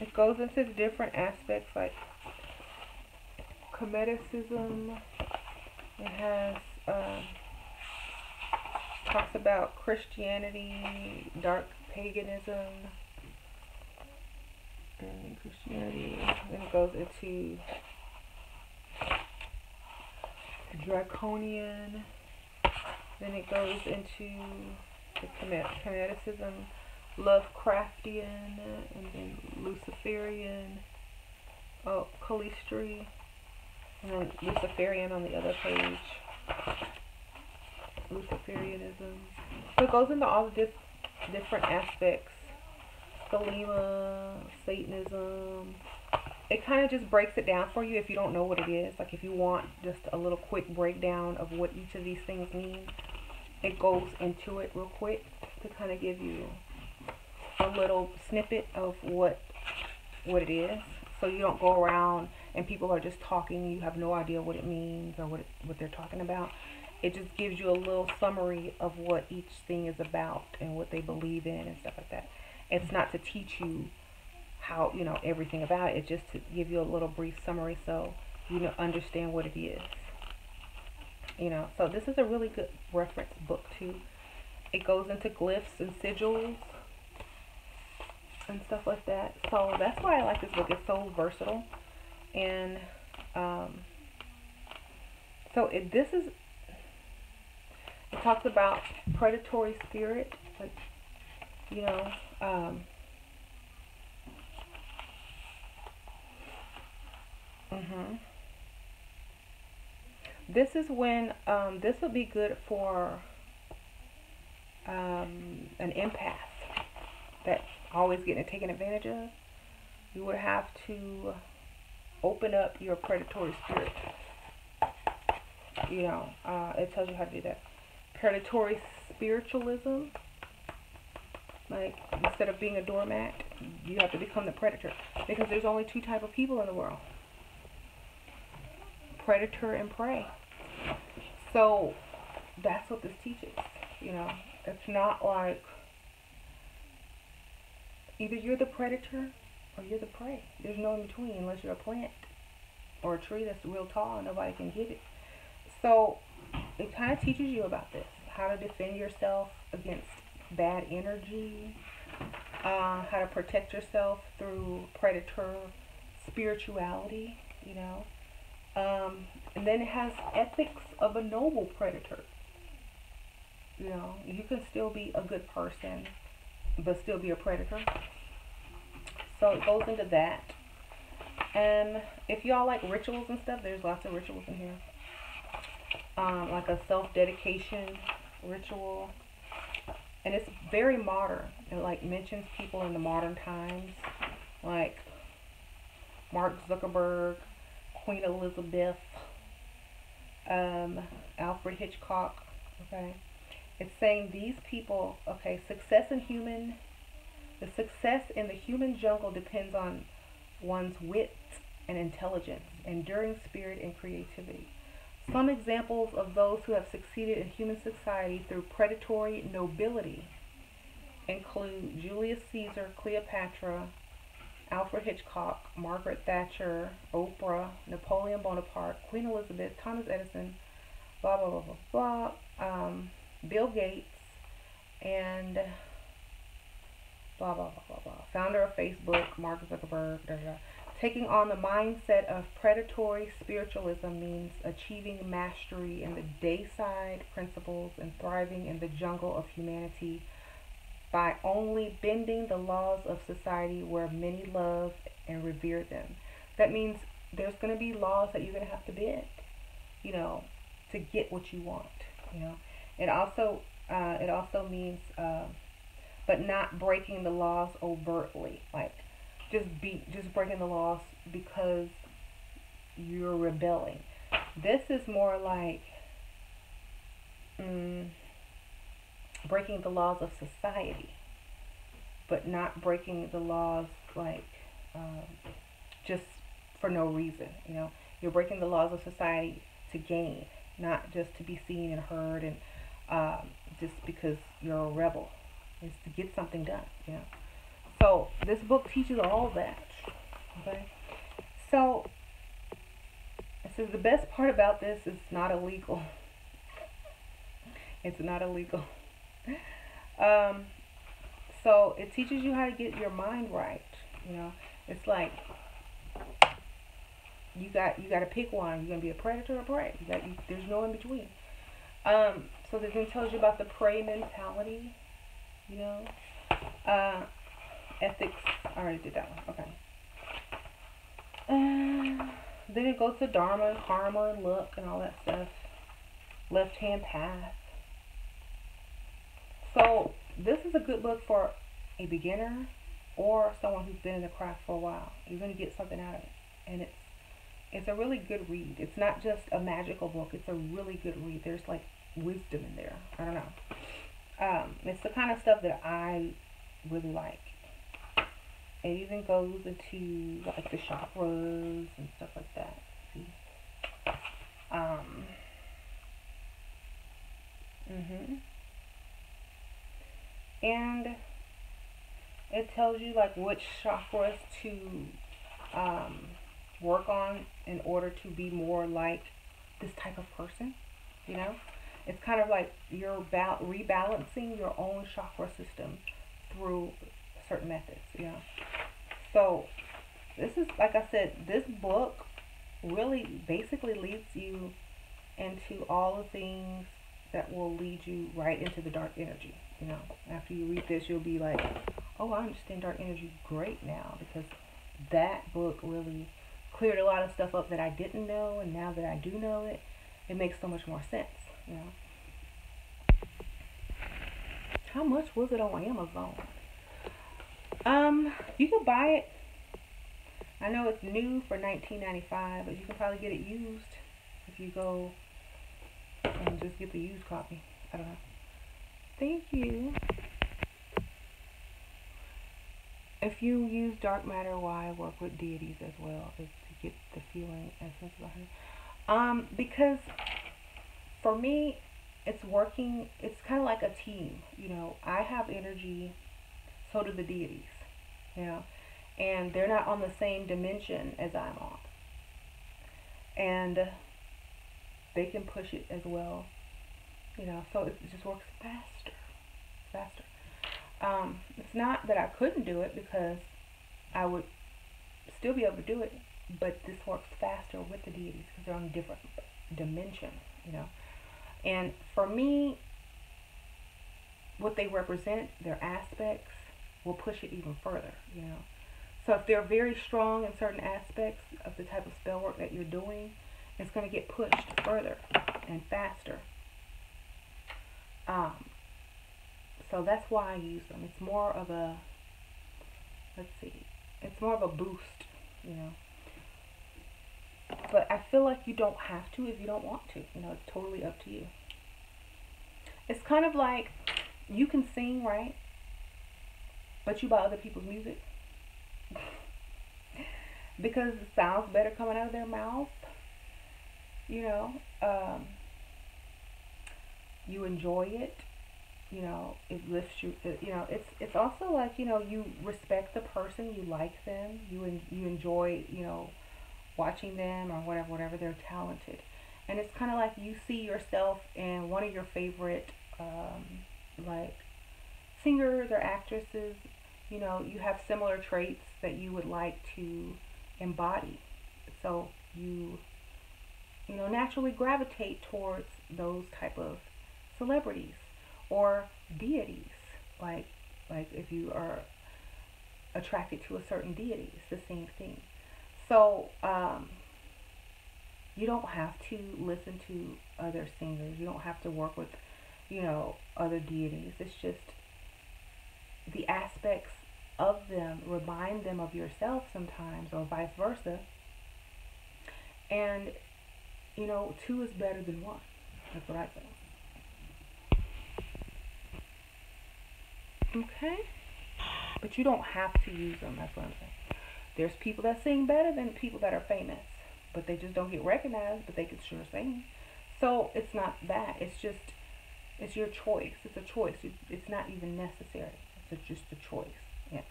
It goes into different aspects like Comedicism. It has talks about Christianity, dark paganism, and Christianity. Then it goes into Draconian. Then it goes into the Comedicism, Lovecraftian, and then Luciferian. Oh, Calistry. And then Luciferian on the other page. Luciferianism. So it goes into all the different aspects. Thelema, Satanism. It kind of just breaks it down for you if you don't know what it is. Like if you want just a little quick breakdown of what each of these things mean, it goes into it real quick to kind of give you a little snippet of what it is. So you don't go around and people are just talking, you have no idea what it means or what they're talking about. It just gives you a little summary of what each thing is about and what they believe in and stuff like that. It's not to teach you how, you know, everything about it. It's just to give you a little brief summary so you know, understand what it is. You know, so this is a really good reference book too. It goes into glyphs and sigils and stuff like that. So that's why I like this book. It's so versatile. And so it talks about predatory spirit, like, you know, this is when this would be good for an empath that's always getting taken advantage of. You would have to open up your predatory spirit. You know, it tells you how to do that. Predatory spiritualism. Like, instead of being a doormat, you have to become the predator. Because there's only 2 types of people in the world. Predator and prey. So, that's what this teaches. You know, it's not like either you're the predator or you're the prey. There's no in between unless you're a plant or a tree that's real tall and nobody can get it. So it kind of teaches you about this, how to defend yourself against bad energy, how to protect yourself through predator spirituality, you know. And then it has ethics of a noble predator. You know, you can still be a good person but still be a predator. So it goes into that. And if y'all like rituals and stuff, there's lots of rituals in here. Like a self-dedication ritual. And it's very modern. It like mentions people in the modern times. Like Mark Zuckerberg, Queen Elizabeth, Alfred Hitchcock. Okay. It's saying these people, okay, the success in the human jungle depends on one's wit and intelligence, enduring spirit and creativity. Some examples of those who have succeeded in human society through predatory nobility include Julius Caesar, Cleopatra, Alfred Hitchcock, Margaret Thatcher, Oprah, Napoleon Bonaparte, Queen Elizabeth, Thomas Edison, blah, blah, blah, blah, blah, Bill Gates, and blah, blah, blah, blah, blah. Founder of Facebook, Mark Zuckerberg, da, da, da. Taking on the mindset of predatory spiritualism means achieving mastery in the dayside principles and thriving in the jungle of humanity by only bending the laws of society where many love and revere them. That means there's going to be laws that you're going to have to bend, you know, to get what you want, you know. It also means, but not breaking the laws overtly, like just breaking the laws because you're rebelling. This is more like breaking the laws of society, but not breaking the laws like just for no reason. You know, you're breaking the laws of society to gain, not just to be seen and heard, and just because you're a rebel. It's to get something done. You know. So this book teaches all that. Okay. So it says the best part about this is it's not illegal. It's not illegal. So it teaches you how to get your mind right. You know, it's like you got to pick one. You're gonna be a predator or prey. There's no in between. So this one tells you about the prey mentality. You know, ethics. I already did that one. Okay. Then it goes to dharma, and karma, and luck, and all that stuff. Left-hand path. So this is a good book for a beginner or someone who's been in the craft for a while. You're going to get something out of it, and it's a really good read. It's not just a magical book. It's a really good read. There's like wisdom in there. I don't know. It's the kind of stuff that I really like. It even goes into like the chakras and stuff like that. See? And it tells you like which chakras to work on in order to be more like this type of person. You know, it's kind of like you're rebalancing your own chakra system through certain methods. You know, so this is, like I said, this book really basically leads you into all the things that will lead you right into the dark energy. You know, after you read this, you'll be like, oh, I understand dark energy great now, because that book really cleared a lot of stuff up that I didn't know, and now that I do know it, it makes so much more sense. You know, how much was it on Amazon? You can buy it. I know it's new for $19.95, but you can probably get it used if you go and just get the used copy. I don't know. Thank you. If you use dark matter, why work with deities as well, is to get the feeling essence behind it. Because for me, it's working. It's kind of like a team. You know, I have energy, so do the deities. You know, and they're not on the same dimension as I'm on, and they can push it as well. You know, so it just works faster. It's not that I couldn't do it, because I would still be able to do it, but this works faster with the deities because they're on a different dimension, you know. And for me, what they represent, their aspects, will push it even further, you know. So if they're very strong in certain aspects of the type of spell work that you're doing, it's going to get pushed further and faster. So that's why I use them. It's more of a, it's more of a boost, you know. But I feel like you don't have to if you don't want to. You know, it's totally up to you. It's kind of like you can sing, right? But you buy other people's music. because it sounds better coming out of their mouth. You know, you enjoy it. You know, it lifts you. You know, it's also like, you know, you respect the person, you like them, you enjoy, you know, watching them or whatever. They're talented, and it's kind of like you see yourself in one of your favorite like singers or actresses. You know, you have similar traits that you would like to embody, so you know, naturally gravitate towards those type of celebrities or deities. Like if you are attracted to a certain deity, it's the same thing. So you don't have to listen to other singers. You don't have to work with, you know, other deities. It's just the aspects of them remind them of yourself sometimes, or vice versa. And you know, two is better than one. That's what I think. Okay? But you don't have to use them. That's what I'm saying. There's people that sing better than people that are famous, but they just don't get recognized, but they can sure sing. So it's not that. It's just, it's your choice. It's a choice. It's not even necessary. It's just a choice. Yeah.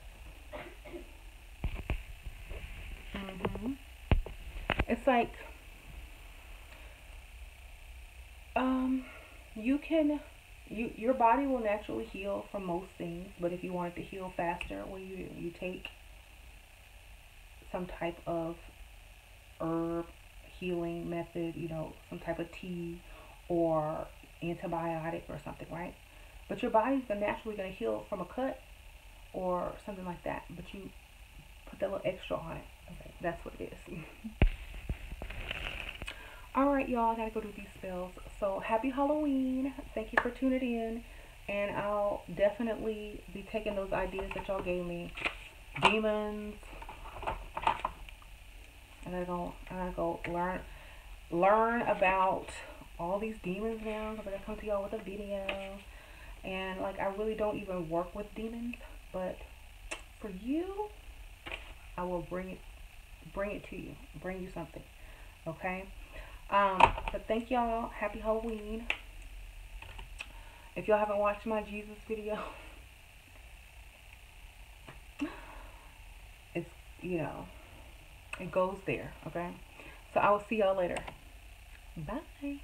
It's like, you can, your body will naturally heal from most things, but if you want it to heal faster, what do? You take some type of herb healing method, you know, some type of tea or antibiotic or something, right? But your body's naturally going to heal from a cut or something like that, but you put that little extra on it. Okay, that's what it is. Alright, y'all, I gotta go do these spells. So, happy Halloween. Thank you for tuning in. And I'll definitely be taking those ideas that y'all gave me. Demons. I gotta go learn about all these demons now, because I gotta come to y'all with a video. And like, I really don't even work with demons, but for you, I will bring it to you. Bring you something. Okay? But thank y'all. Happy Halloween. If y'all haven't watched my Jesus video, it's, you know, it goes there. Okay? So I will see y'all later. Bye.